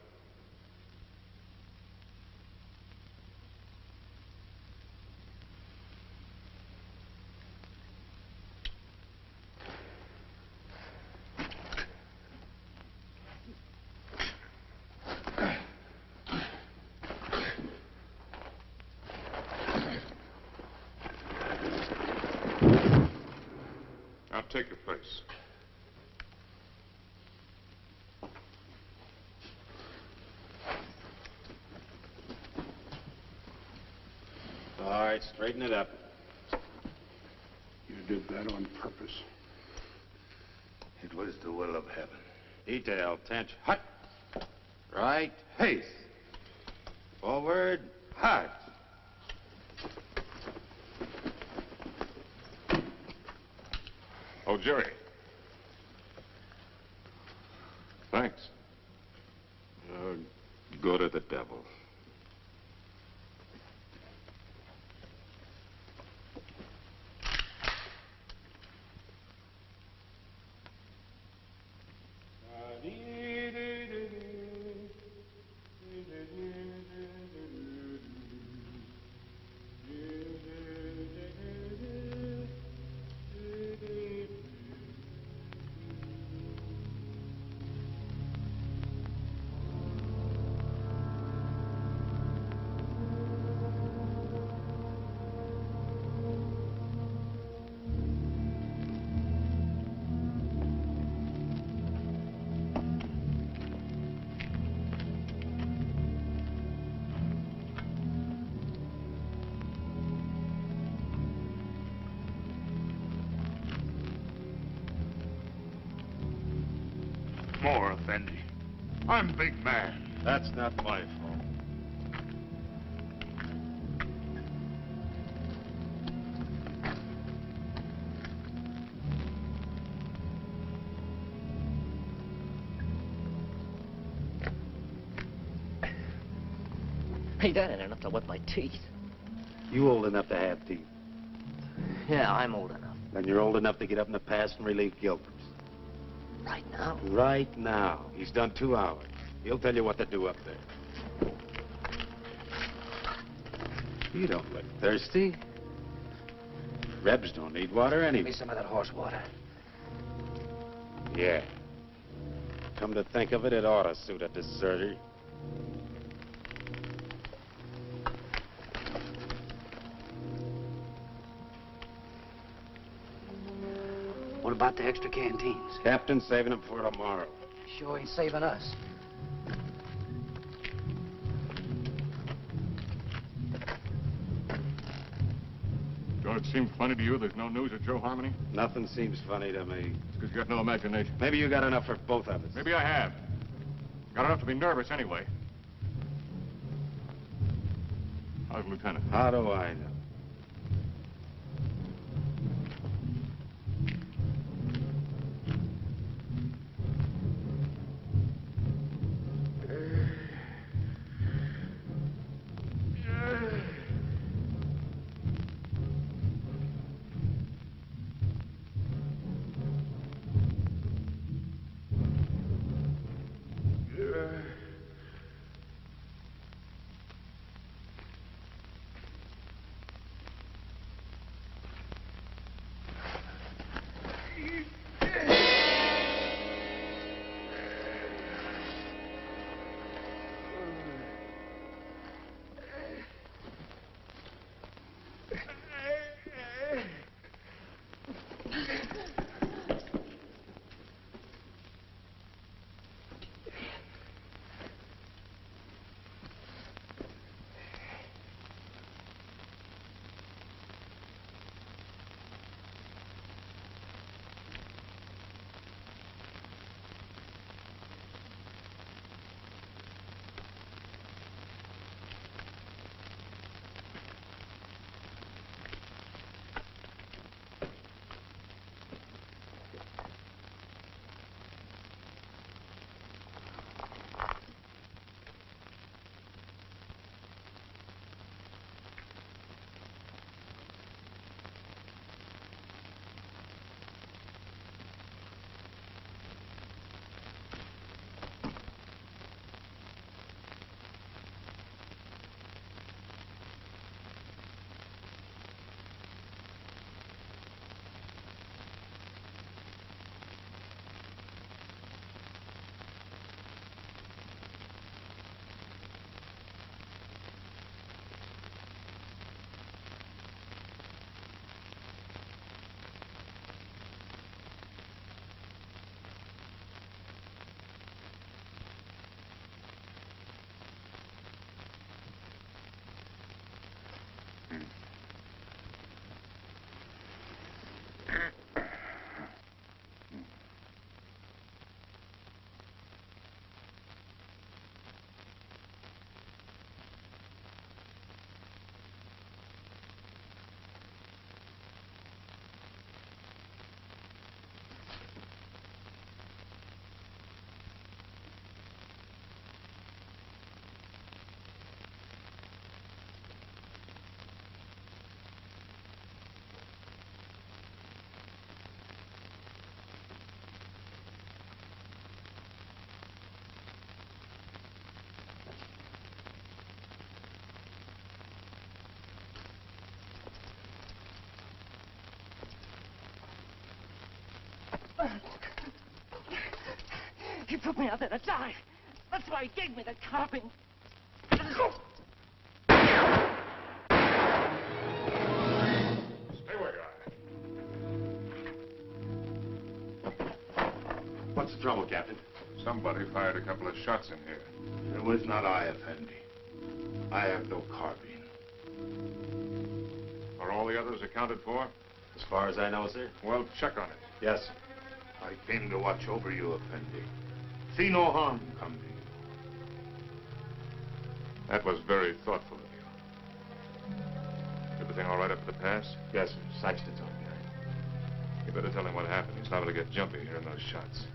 Now take your place. All right, straighten it up. You did that on purpose. It was the will of heaven. Detail, tension. Hut. Right, haste. Forward, hard. Oh, Jerry. Thanks. Go to the devil. More, Effendi. I'm big man. That's not my fault. Hey, that ain't enough to wet my teeth. You old enough to have teeth. Yeah, I'm old enough. Then you're old enough to get up in the past and relieve Gilbert. Right now? Right now. He's done 2 hours. He'll tell you what to do up there. You don't look thirsty. Rebs don't need water Give anyway. me some of that horse water. Yeah. Come to think of it, it ought to suit a deserter. What about the extra canteens? Captain's saving them for tomorrow. Sure ain't saving us. Don't it seem funny to you there's no news of Joe Harmony? Nothing seems funny to me. It's because you got no imagination. Maybe you got enough for both of us. Maybe I have. Got enough to be nervous anyway. How's Lieutenant? How do I know? He put me out there to die. That's why he gave me the carping. Stay where you are. What's the trouble, Captain? Somebody fired a couple of shots in here. It was not I, Effendi. I have no carbine. Are all the others accounted for? As far as I know, sir. Well, check on it. Yes, sir. I came to watch over you, Effendi. See no harm come to you. That was very thoughtful of you. Everything all right up at the pass? Yes, sir. Saxton's on behind. You better tell him what happened. He's liable to get jumpy hearing those shots.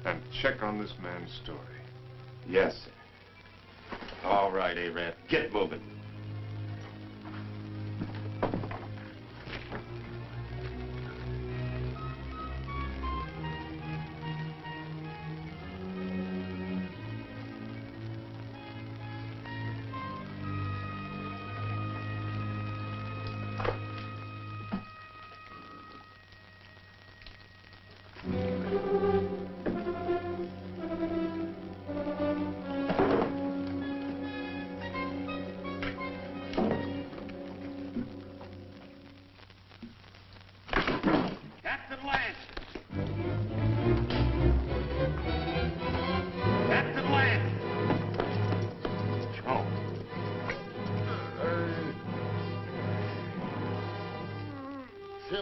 And check on this man's story. Yes, sir. All right, Arab. Get moving.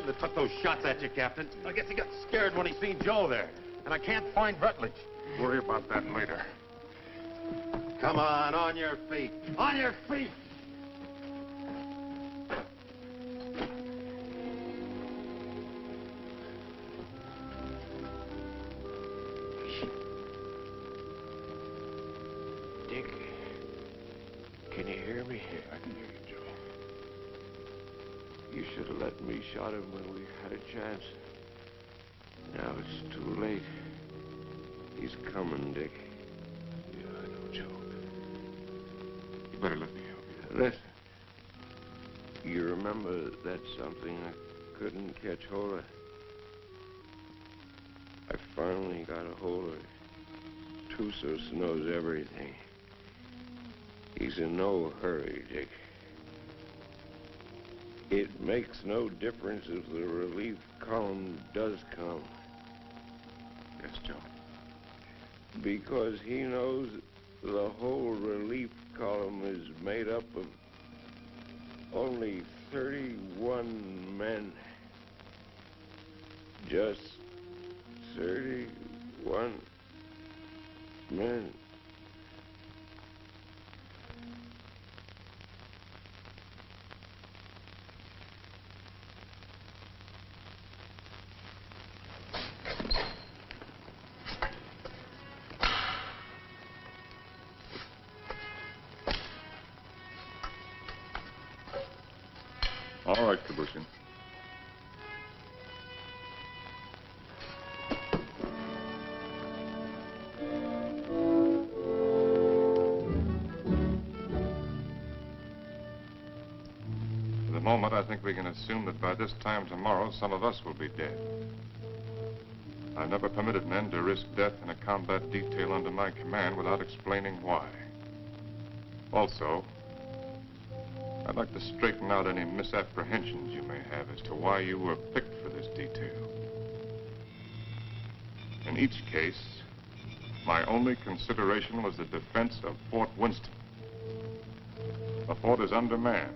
That took those shots at you, Captain. I guess he got scared when he seen Joe there. And I can't find Rutledge. Worry about that later. Come on your feet. On your feet! Dick, can you hear me? I can hear you, Joe. You should have let me shot him when we had a chance. Now it's too late. He's coming, Dick. Yeah, I know, Joe. You better let me help you. Listen. You remember that something I couldn't catch hold of? I finally got a hold of it. Tussos knows everything. He's in no hurry, Dick. It makes no difference if the relief column does come. Yes, Joe. Because he knows the whole relief column is made up of only 31 men. Just 31 men. All right, Kabushin. For the moment, I think we can assume that by this time tomorrow, some of us will be dead. I've never permitted men to risk death in a combat detail under my command without explaining why. Also, I'd like to straighten out any misapprehensions you may have as to why you were picked for this detail. In each case, my only consideration was the defense of Fort Winston. The fort is undermanned,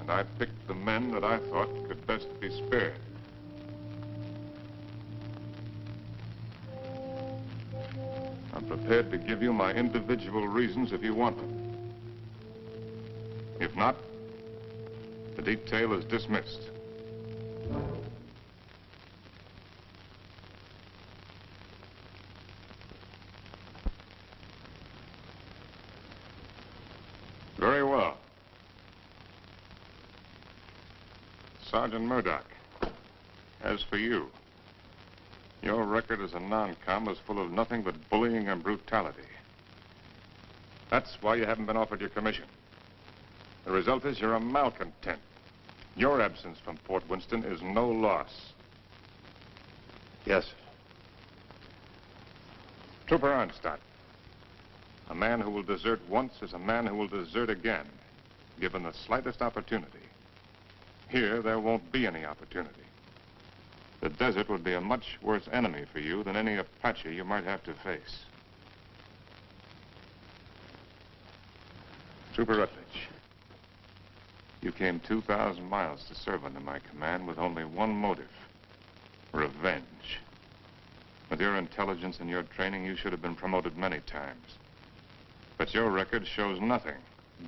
and I picked the men that I thought could best be spared. I'm prepared to give you my individual reasons if you want them. If not, the detail is dismissed. Very well. Sergeant Murdoch, as for you, your record as a non-com is full of nothing but bullying and brutality. That's why you haven't been offered your commission. The result is you're a malcontent. Your absence from Fort Winston is no loss. Yes, sir. Trooper Arnstadt. A man who will desert once is a man who will desert again, given the slightest opportunity. Here, there won't be any opportunity. The desert would be a much worse enemy for you than any Apache you might have to face. Trooper Rutledge, you came 2,000 miles to serve under my command with only one motive: revenge. With your intelligence and your training, you should have been promoted many times. But your record shows nothing,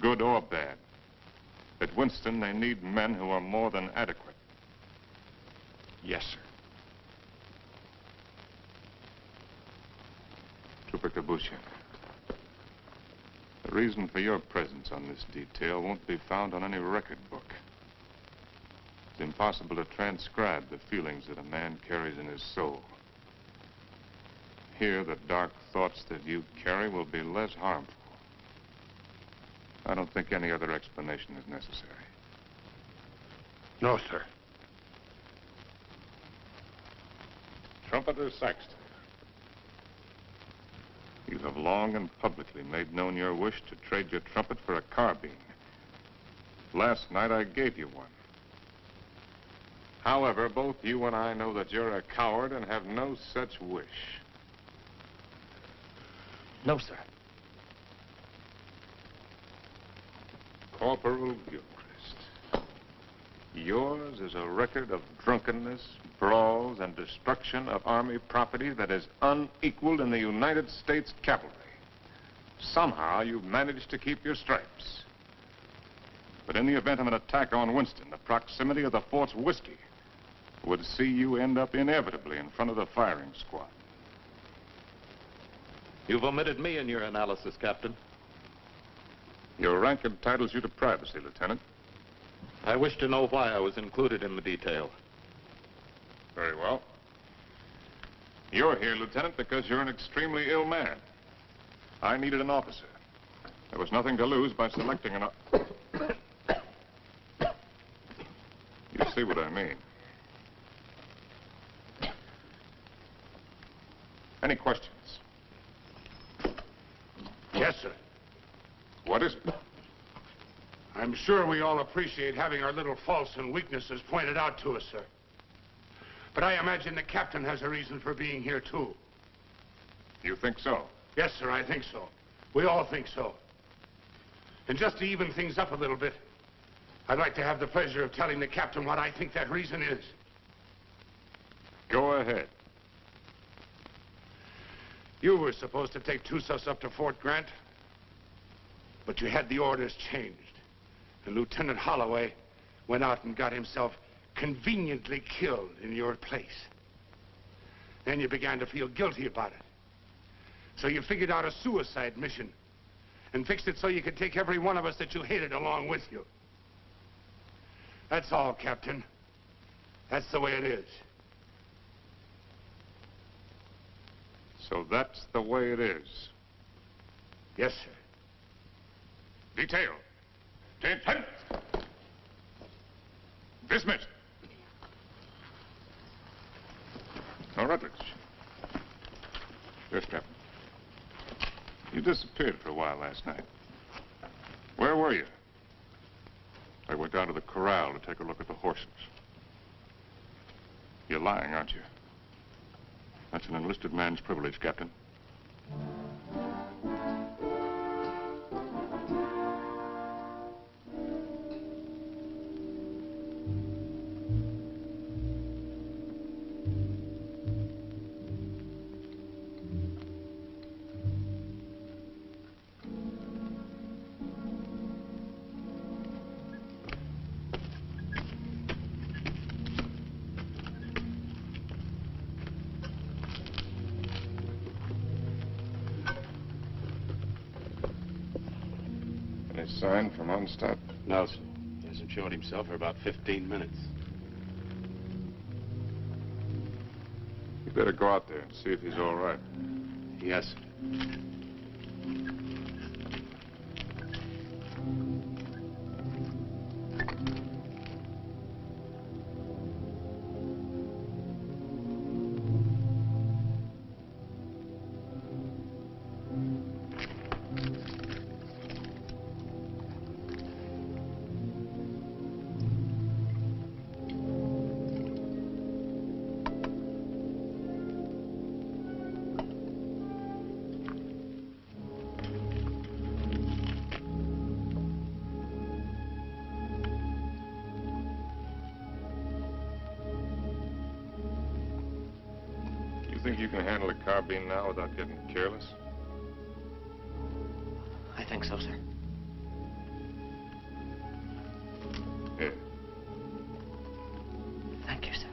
good or bad. At Winston, they need men who are more than adequate. Yes, sir. Trooper Kabushian, the reason for your presence on this detail won't be found on any record book. It's impossible to transcribe the feelings that a man carries in his soul. Here, the dark thoughts that you carry will be less harmful. I don't think any other explanation is necessary. No, sir. Trumpeter Saxton, you have long and publicly made known your wish to trade your trumpet for a carbine. Last night, I gave you one. However, both you and I know that you're a coward and have no such wish. No, sir. Corporal Gilchrist, yours is a record of drunkenness, brawls, and destruction of Army property that is unequaled in the United States cavalry. Somehow, you've managed to keep your stripes. But in the event of an attack on Winston, the proximity of the fort's whiskey would see you end up inevitably in front of the firing squad. You've omitted me in your analysis, Captain. Your rank entitles you to privacy, Lieutenant. I wish to know why I was included in the detail. Very well. You're here, Lieutenant, because you're an extremely ill man. I needed an officer. There was nothing to lose by selecting an... You see what I mean. Any questions? Yes, sir. What is it? I'm sure we all appreciate having our little faults and weaknesses pointed out to us, sir. But I imagine the captain has a reason for being here, too. You think so? Yes, sir, I think so. We all think so. And just to even things up a little bit, I'd like to have the pleasure of telling the captain what I think that reason is. Go ahead. You were supposed to take Tussos up to Fort Grant, but you had the orders changed. And Lieutenant Holloway went out and got himself conveniently killed in your place. Then you began to feel guilty about it. So you figured out a suicide mission and fixed it so you could take every one of us that you hated along with you. That's all, Captain. That's the way it is. So that's the way it is. Yes, sir. Detail. Ten. Dismissed. Now, Rutledge. Yes, Captain. You disappeared for a while last night. Where were you? I went down to the corral to take a look at the horses. You're lying, aren't you? That's an enlisted man's privilege, Captain. Any sign from Onstadt? No, sir. He hasn't showed himself for about 15 minutes. You better go out there and see if he's all right. Yes, sir. You think you can handle a carbine now without getting careless? I think so, sir. Here. Thank you, sir.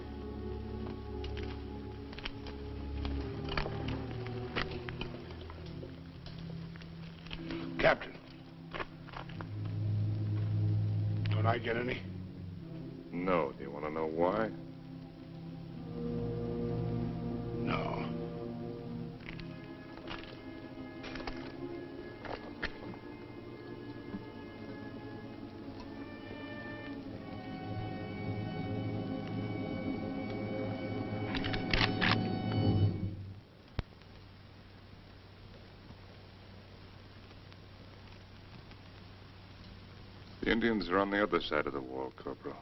Captain. Don't I get any? No. Do you want to know why? No. The Indians are on the other side of the wall, Corporal.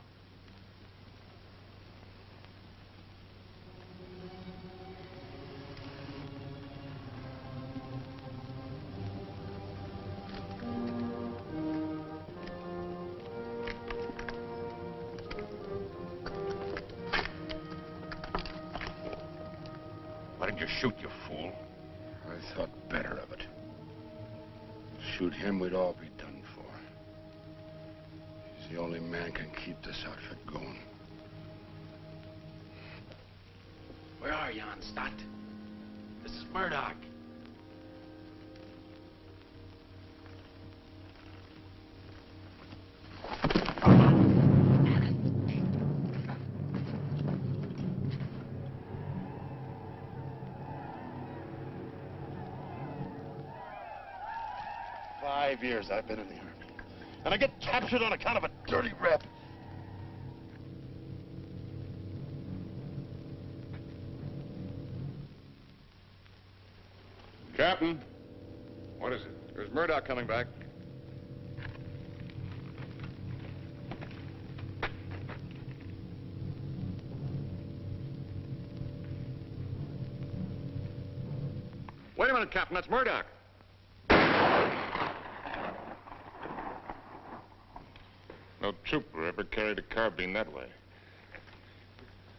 Why did you shoot, you fool? I thought better of it. Shoot him, we'd all be done for. He's the only man can keep this outfit going. Where are you, Stott? This is Murdoch. "5 years I've been in the Army. And I get captured on account of a dirty rep. Captain. What is it? There's Murdoch coming back. Wait a minute, Captain. That's Murdoch. No trooper ever carried a carbine that way.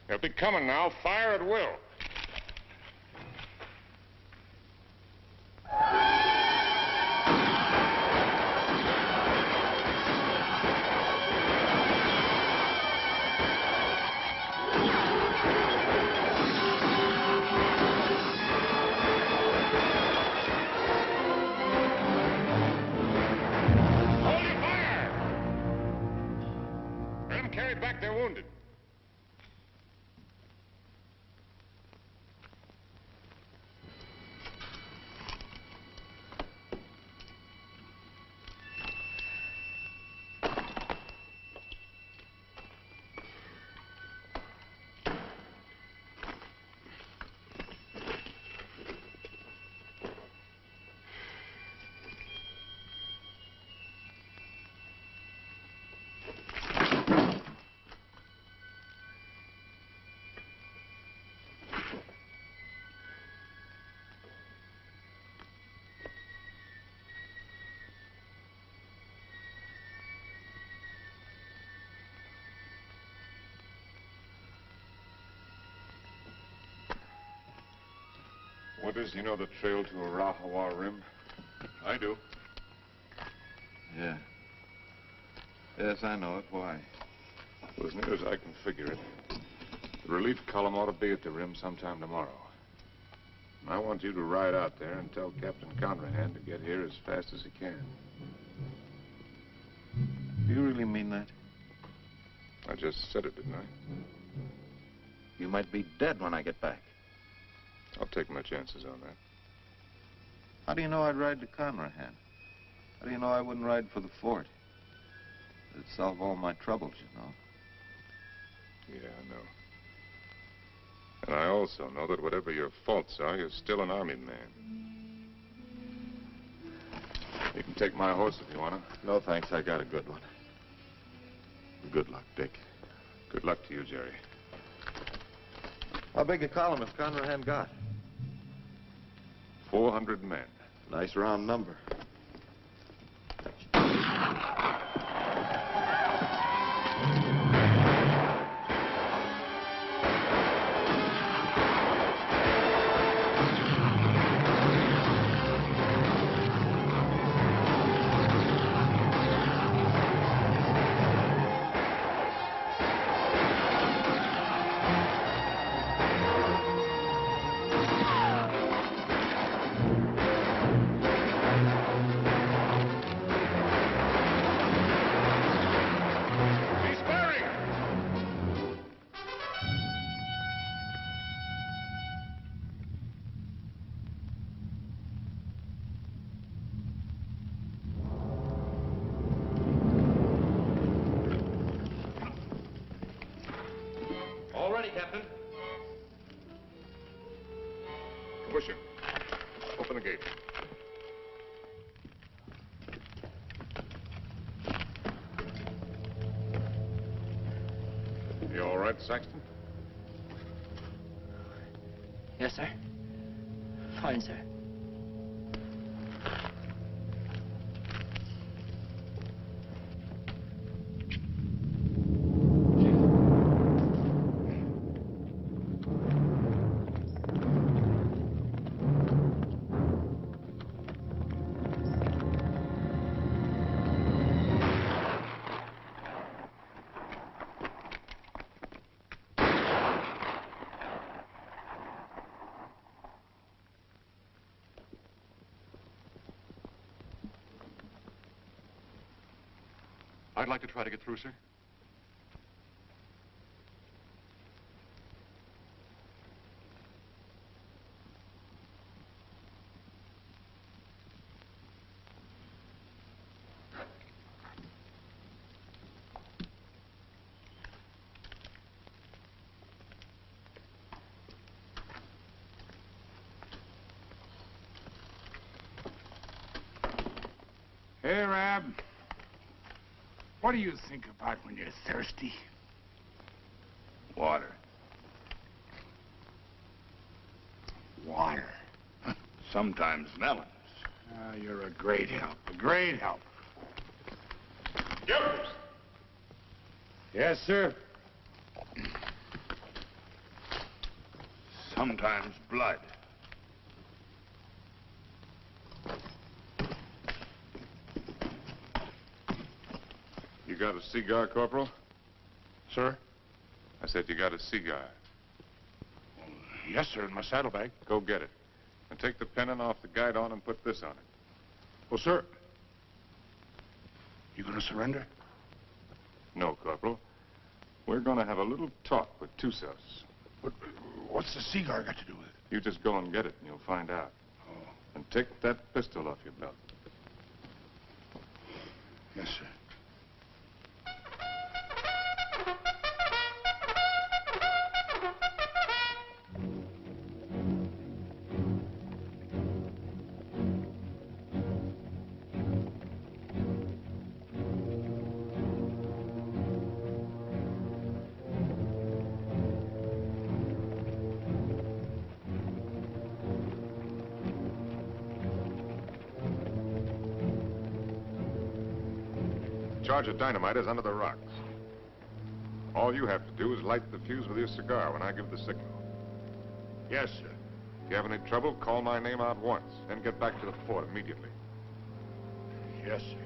They'll be coming now. Fire at will. Back their wounded. What is, you know the trail to Arahawa Rim? I do. Yeah. Yes, I know it. Why? Well, as near as I can figure it, the relief column ought to be at the rim sometime tomorrow. And I want you to ride out there and tell Captain Conrahan to get here as fast as he can. Do you really mean that? I just said it, didn't I? You might be dead when I get back. I'll take my chances on that. How do you know I'd ride to Conrahan? How do you know I wouldn't ride for the fort? It'd solve all my troubles, you know. Yeah, I know. And I also know that whatever your faults are, you're still an Army man. You can take my horse if you want to. No, thanks. I got a good one. Good luck, Dick. Good luck to you, Jerry. How big a column has Conrahan got? 400 men. Nice round number. Captain. Busher, open the gate. You all right, Saxton? Yes, sir. Fine, sir. I'd like to try to get through, sir. Hey, Rab. What do you think about when you're thirsty? Water. Water. Sometimes melons. You're a great help. A great help. Jumpers! Yes, sir. Sometimes blood. You got a cigar, Corporal? Sir? I said you got a cigar. Yes, sir, in my saddlebag. Go get it. And take the pennon off the guidon and put this on it. Well, sir, you gonna surrender? No, Corporal. We're gonna have a little talk with Tussos. But what's the cigar got to do with it? You just go and get it and you'll find out. Oh. And take that pistol off your belt. Yes, sir. Charge of dynamite is under the rocks. All you have to do is light the fuse with your cigar when I give the signal. Yes, sir. If you have any trouble, call my name out once, then get back to the fort immediately. Yes, sir.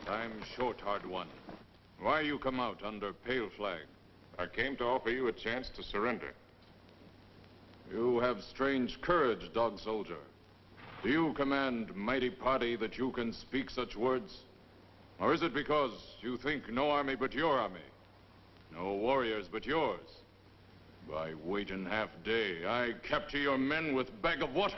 I'm short, hard one. Why you come out under pale flag? I came to offer you a chance to surrender. You have strange courage, dog soldier. Do you command mighty party that you can speak such words? Or is it because you think no army but your army? No warriors but yours? By waiting half day, I capture your men with bag of water.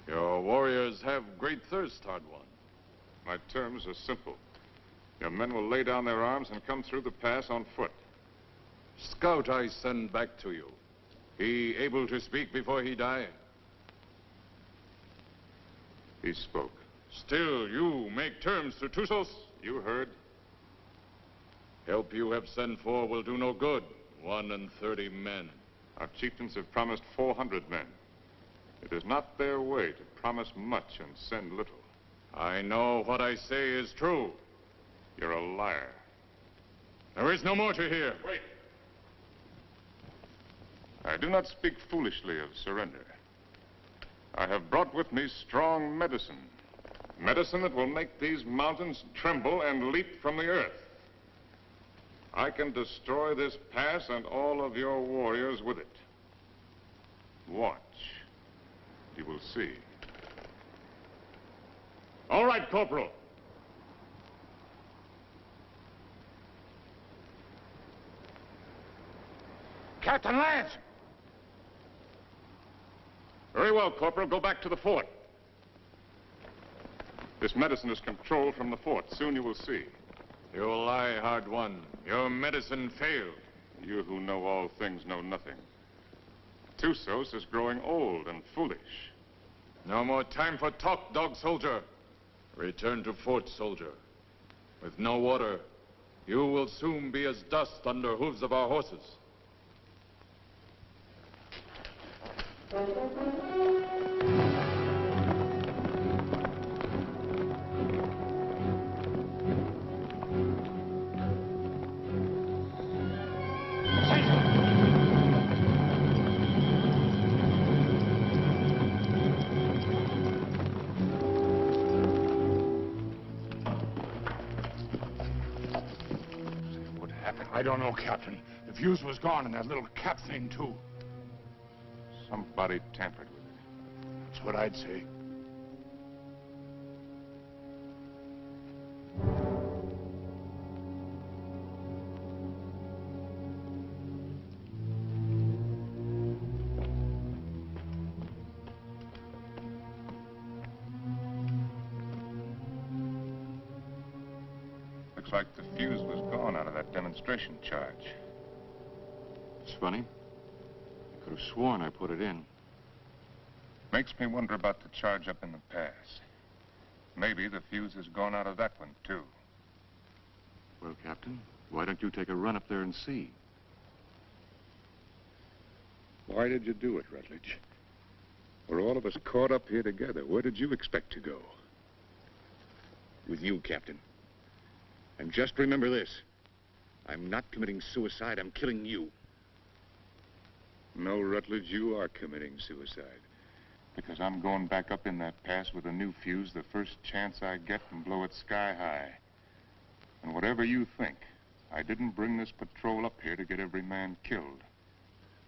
Your warriors have great thirst, hard one. My terms are simple. Your men will lay down their arms and come through the pass on foot. Scout I send back to you. He able to speak before he die? He spoke. Still, you make terms to Tussos? You heard. Help you have sent for will do no good. 31 men. Our chieftains have promised 400 men. It is not their way to promise much and send little. I know what I say is true. You're a liar. There is no more to hear. Wait. I do not speak foolishly of surrender. I have brought with me strong medicine. Medicine that will make these mountains tremble and leap from the earth. I can destroy this pass and all of your warriors with it. Watch. You will see. All right, Corporal. Captain Lance! Very well, Corporal. Go back to the fort. This medicine is controlled from the fort. Soon you will see. You lie, hard one. Your medicine failed. You who know all things know nothing. Tusos is growing old and foolish. No more time for talk, dog soldier. Return to fort, soldier. With no water, you will soon be as dust under hooves of our horses. I don't know, Captain. The fuse was gone and that little cap thing, too. Somebody tampered with it. That's what I'd say. Looks like the fuse was gone out of that demonstration charge. It's funny. I could have sworn I put it in. Makes me wonder about the charge up in the pass. Maybe the fuse has gone out of that one, too. Well, Captain, why don't you take a run up there and see? Why did you do it, Rutledge? We're all of us caught up here together. Where did you expect to go? With you, Captain. And just remember this. I'm not committing suicide. I'm killing you. No, Rutledge, you are committing suicide. Because I'm going back up in that pass with a new fuse the first chance I get and blow it sky high. And whatever you think, I didn't bring this patrol up here to get every man killed.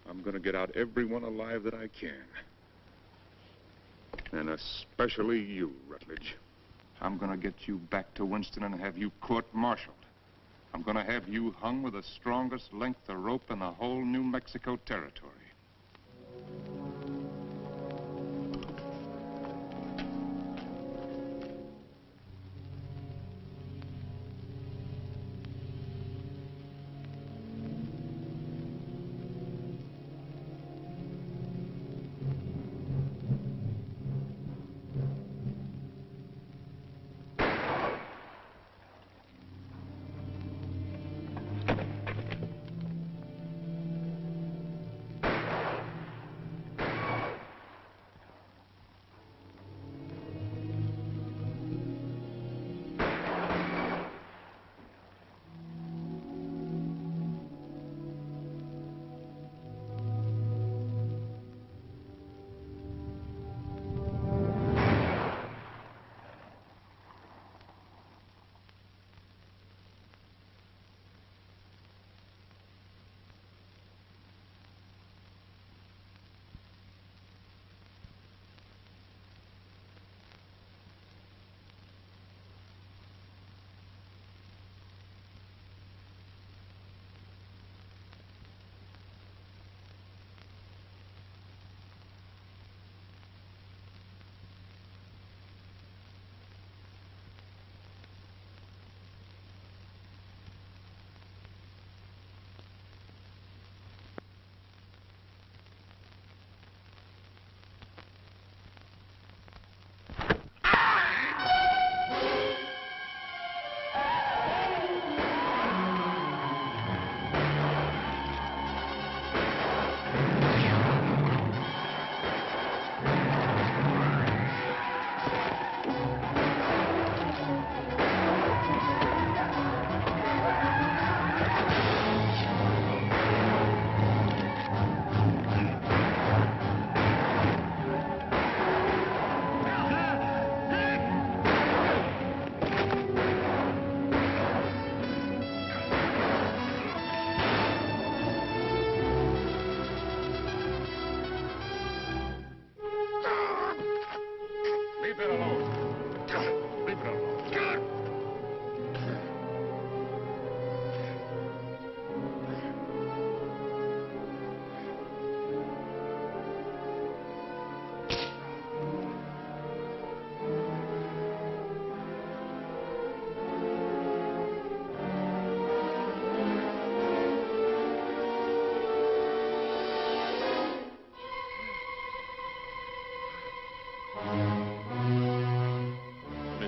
I'm going to get out everyone alive that I can. And especially you, Rutledge. I'm going to get you back to Winston and have you court-martialed. I'm going to have you hung with the strongest length of rope in the whole New Mexico territory.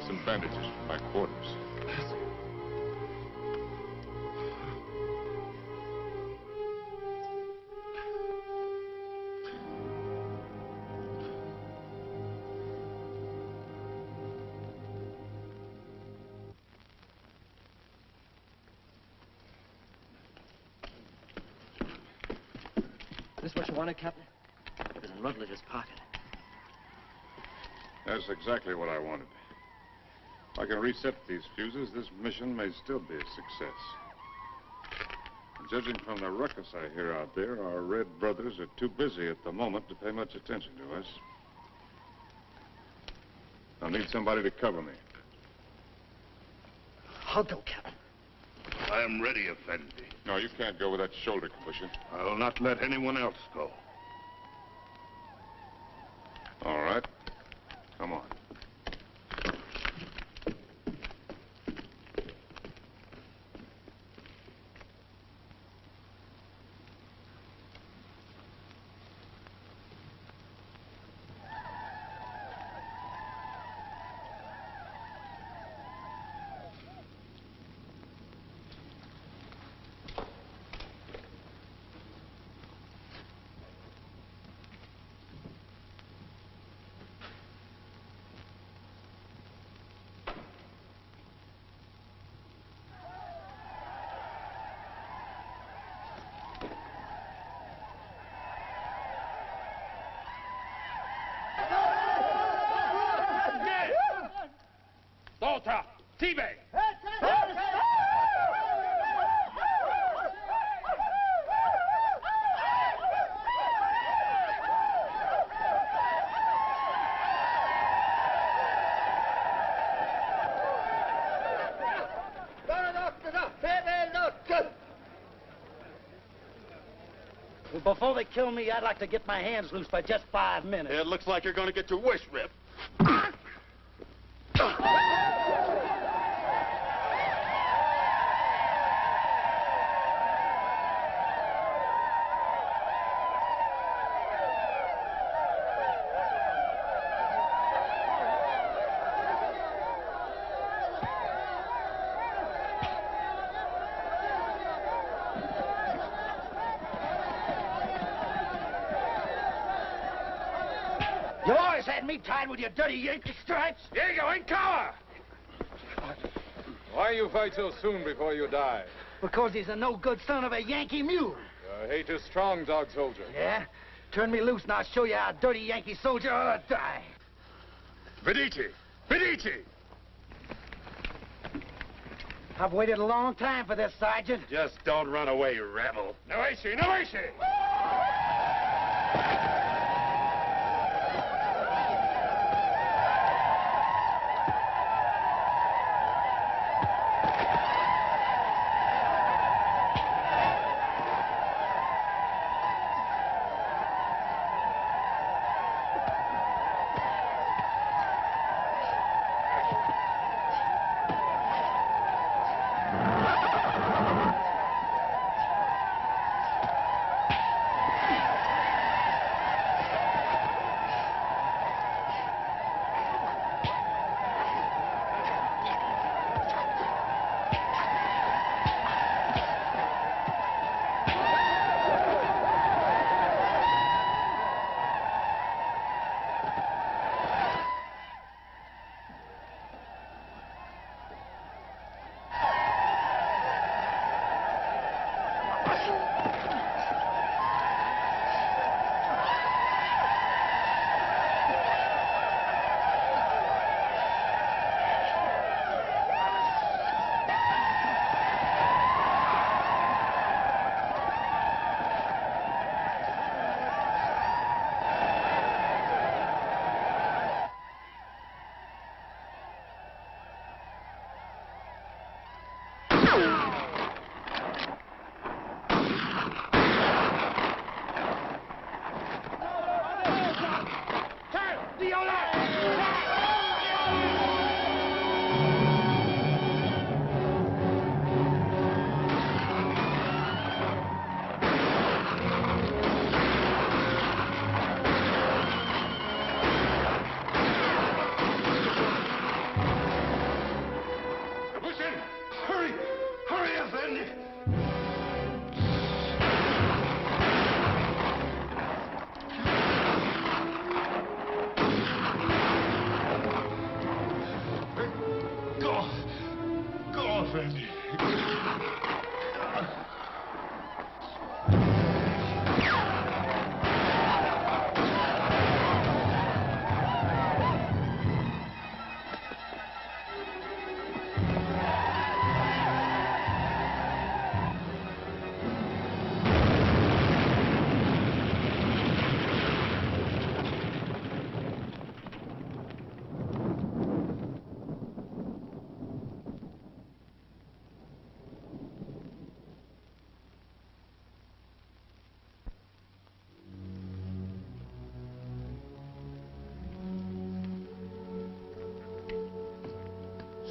some bandages from my quarters. This what you wanted, Captain? It was in Rutledge's pocket. That's exactly what I wanted. If I can reset these fuses, this mission may still be a success. Judging from the ruckus I hear out there, our Red brothers are too busy at the moment to pay much attention to us. I'll need somebody to cover me. I'll go, Captain. I am ready, Effendi. No, you can't go with that shoulder condition. I will not let anyone else go. All right. Come on. Volta! T-Bay! Before they kill me, I'd like to get my hands loose for just 5 minutes. It looks like you're going to get your wish ripped. You always had me tied with your dirty Yankee stripes. Here you go, in cover! Why you fight so soon before you die? Because he's a no-good son of a Yankee mule. Your hate is strong, dog soldier. Yeah? Turn me loose and I'll show you how a dirty Yankee soldier ought to die. Vidici! Vidici! I've waited a long time for this, Sergeant. Just don't run away, you rebel. Noesi, Noesi!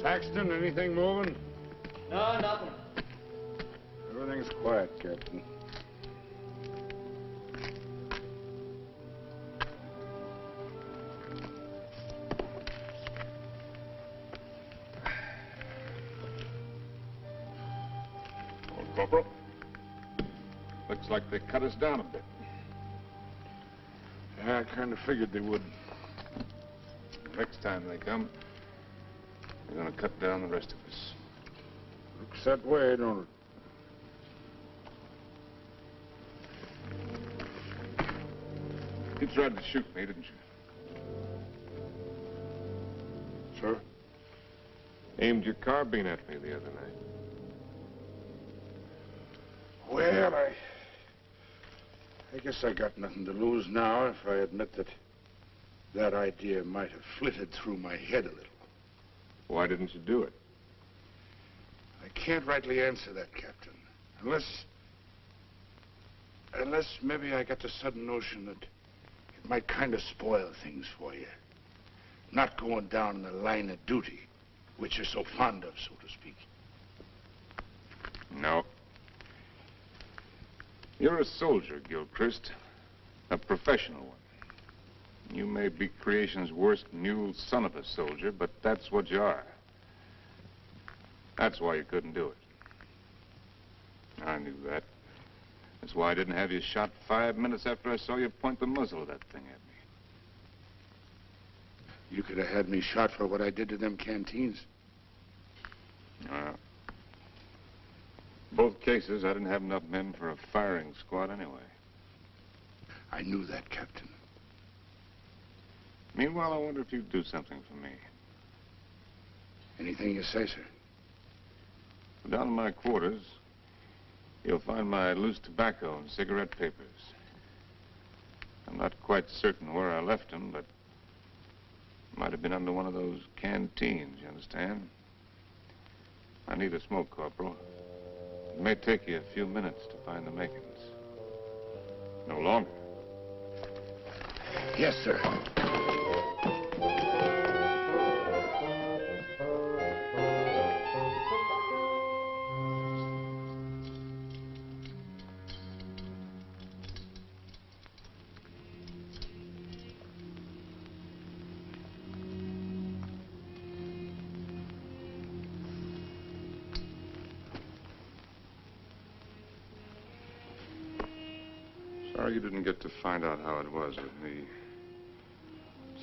Saxton, anything moving? No, nothing. Everything's quiet, Captain. Corporal. Looks like they cut us down a bit. Yeah, I kind of figured they would. Next time they come, they're going to cut down the rest of us. Looks that way, don't it? You tried to shoot me, didn't you? Sir? Aimed your carbine at me the other night. Well, I guess I got nothing to lose now if I admit that idea might have flitted through my head a little. Why didn't you do it? I can't rightly answer that, Captain. Unless maybe I got the sudden notion that it might kind of spoil things for you. Not going down in the line of duty, which you're so fond of, so to speak. No. You're a soldier, Gilchrist. A professional one. You may be creation's worst mule son of a soldier, but that's what you are. That's why you couldn't do it. I knew that. That's why I didn't have you shot 5 minutes after I saw you point the muzzle of that thing at me. You could have had me shot for what I did to them canteens. Both cases, I didn't have enough men for a firing squad anyway. I knew that, Captain. Meanwhile, I wonder if you'd do something for me. Anything you say, sir. Down in my quarters, you'll find my loose tobacco and cigarette papers. I'm not quite certain where I left them, but it might have been under one of those canteens, you understand? I need a smoke, Corporal. It may take you a few minutes to find the makings. No longer. Yes, sir. Sorry you didn't get to find out how it was with me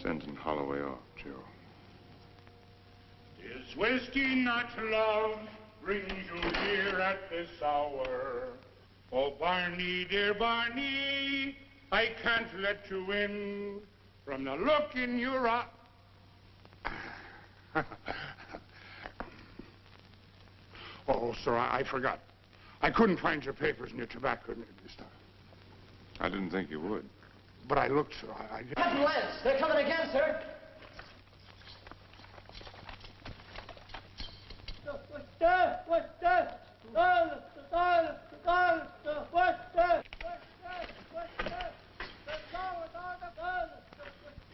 sending Holloway off, Joe. Is whiskey not love brings you here at this hour? Oh, Barney, dear Barney, I can't let you in from the look in your eye. Oh, sir, I forgot. I couldn't find your papers and your tobacco this time. I didn't think you would. But I looked, sir. Captain Lance, they're coming again, sir.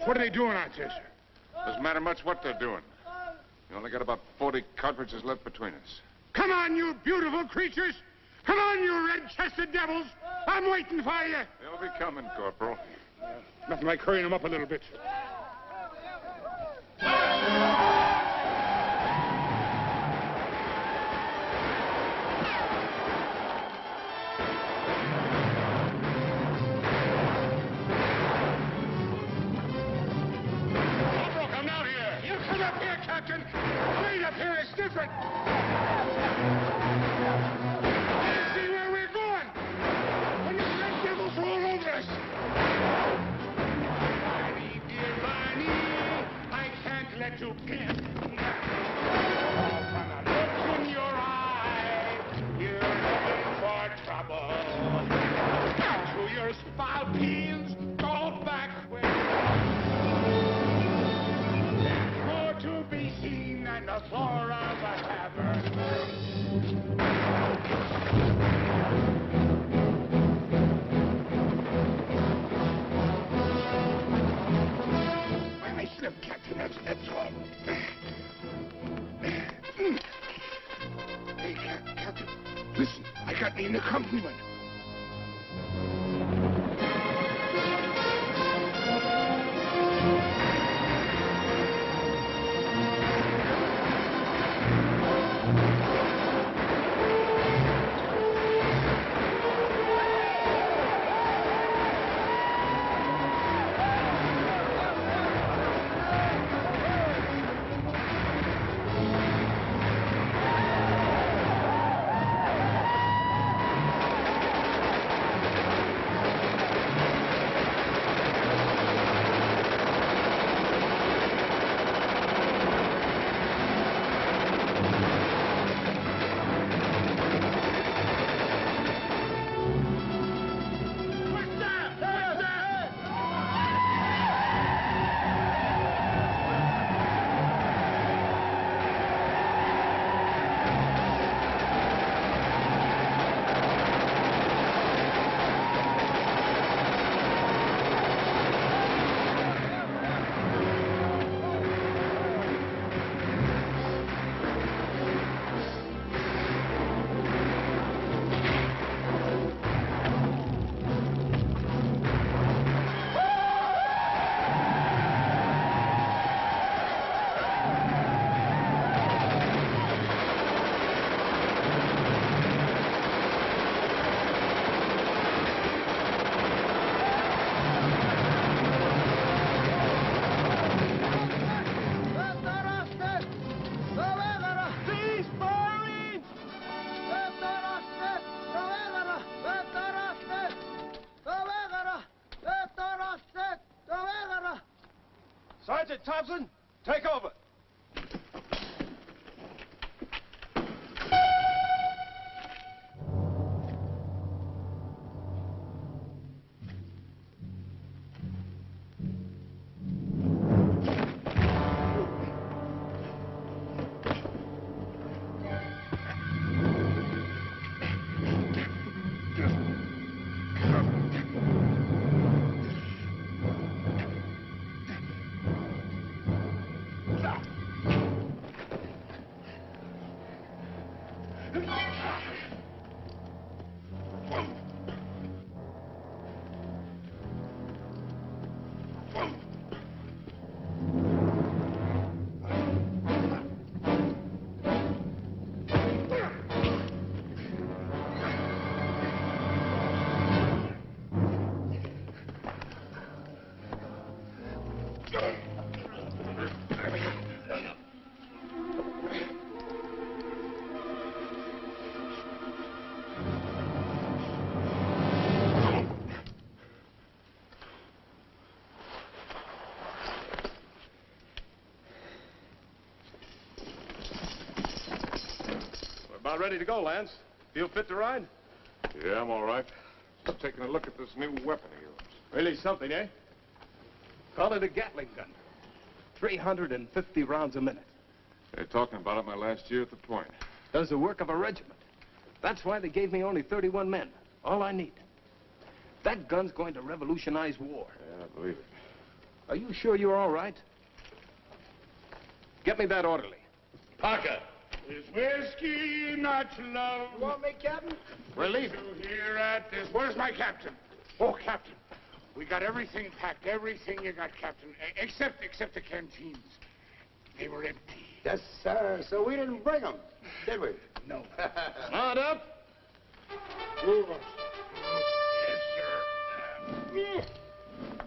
What are they doing out there, sir? Doesn't matter much what they're doing. You only got about 40 cartridges left between us. Come on, you beautiful creatures! Come on, you red-chested devils! I'm waiting for you! They'll be coming, Corporal. Nothing like hurrying them up a little bit. Corporal, come down here! You come up here, Captain! Wait up here, it's different! See where we're going! When the red devils roll over us! Barney, dear Barney, I can't let you get. From the look in your eye, you're looking for trouble. To your spalpeens, go back where there's more to be seen than the floor of a tavern. I slipped, Captain. That's all. in accompaniment. Sergeant Thompson, take over. About ready to go, Lance. Feel fit to ride? Yeah, I'm all right. Just taking a look at this new weapon of yours. Really something, eh? Call it a Gatling gun. 350 rounds a minute. They're talking about it my last year at the point. Does the work of a regiment. That's why they gave me only 31 men. All I need. That gun's going to revolutionize war. Yeah, I believe it. Are you sure you're all right? Get me that orderly. Parker. Is whiskey not love? You want me, Captain? We're leaving. Here at this. Where's my captain? Oh, Captain. We got everything packed. Everything you got, Captain. Except the canteens. They were empty. Yes, sir. So we didn't bring them, did we? No. Mount up. Yes, sir.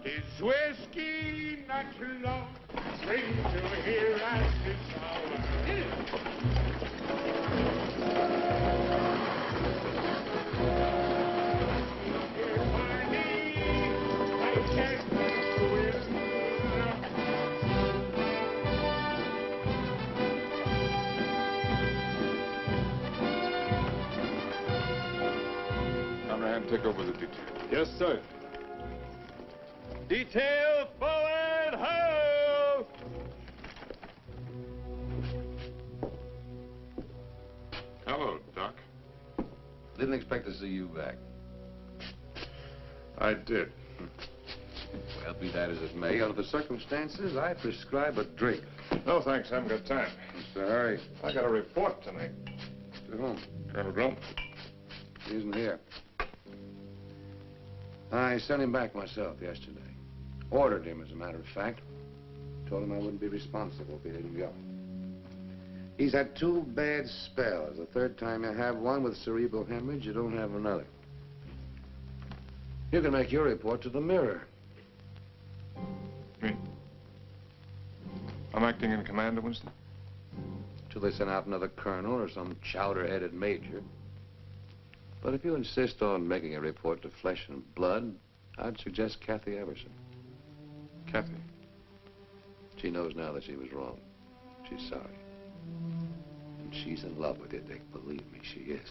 Is whiskey not love? Bring to here at this hour. Conrad, take over the detail. Yes, sir. Detail forward, ho! Hello, Doc. Didn't expect to see you back. I did. Well, be that as it may, under the circumstances, I prescribe a drink. No, thanks. I haven't got time. What's the hurry? I got a report tonight. To whom? Colonel Grump. isn't here. I sent him back myself yesterday. Ordered him, as a matter of fact. Told him I wouldn't be responsible if he didn't go. He's had 2 bad spells. The third time you have one with cerebral hemorrhage, you don't have another. You can make your report to the Mirror. Me? I'm acting in command of Winston? Till they send out another colonel or some chowder-headed major. But if you insist on making a report to Flesh and Blood, I'd suggest Kathy Everson. Kathy? She knows now that she was wrong. She's sorry. And she's in love with you, Dick. Believe me, she is.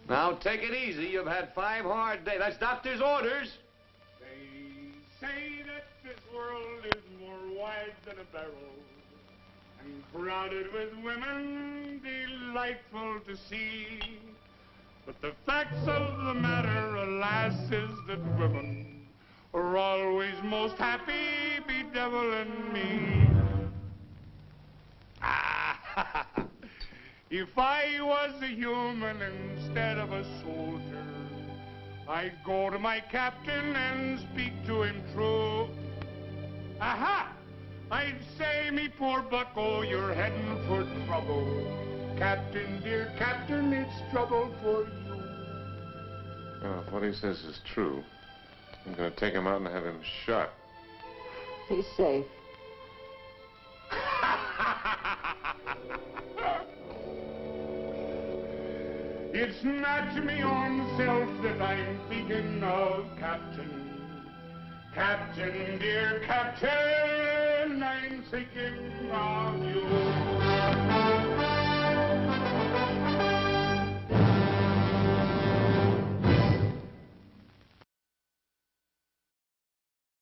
Now, take it easy. You've had 5 hard days. That's doctor's orders. They say that this world is more wide than a barrel and crowded with women delightful to see. But the facts of the matter, alas, is that women are always most happy bedeviling me. If I was a human instead of a soldier, I'd go to my captain and speak to him true. Aha! I'd say, me poor bucko, you're heading for trouble. Captain, dear captain, it's trouble for you. Well, if what he says is true, I'm going to take him out and have him shot. He's safe. It's not me own self that I'm thinking of, Captain. Captain, dear Captain, I'm thinking of you.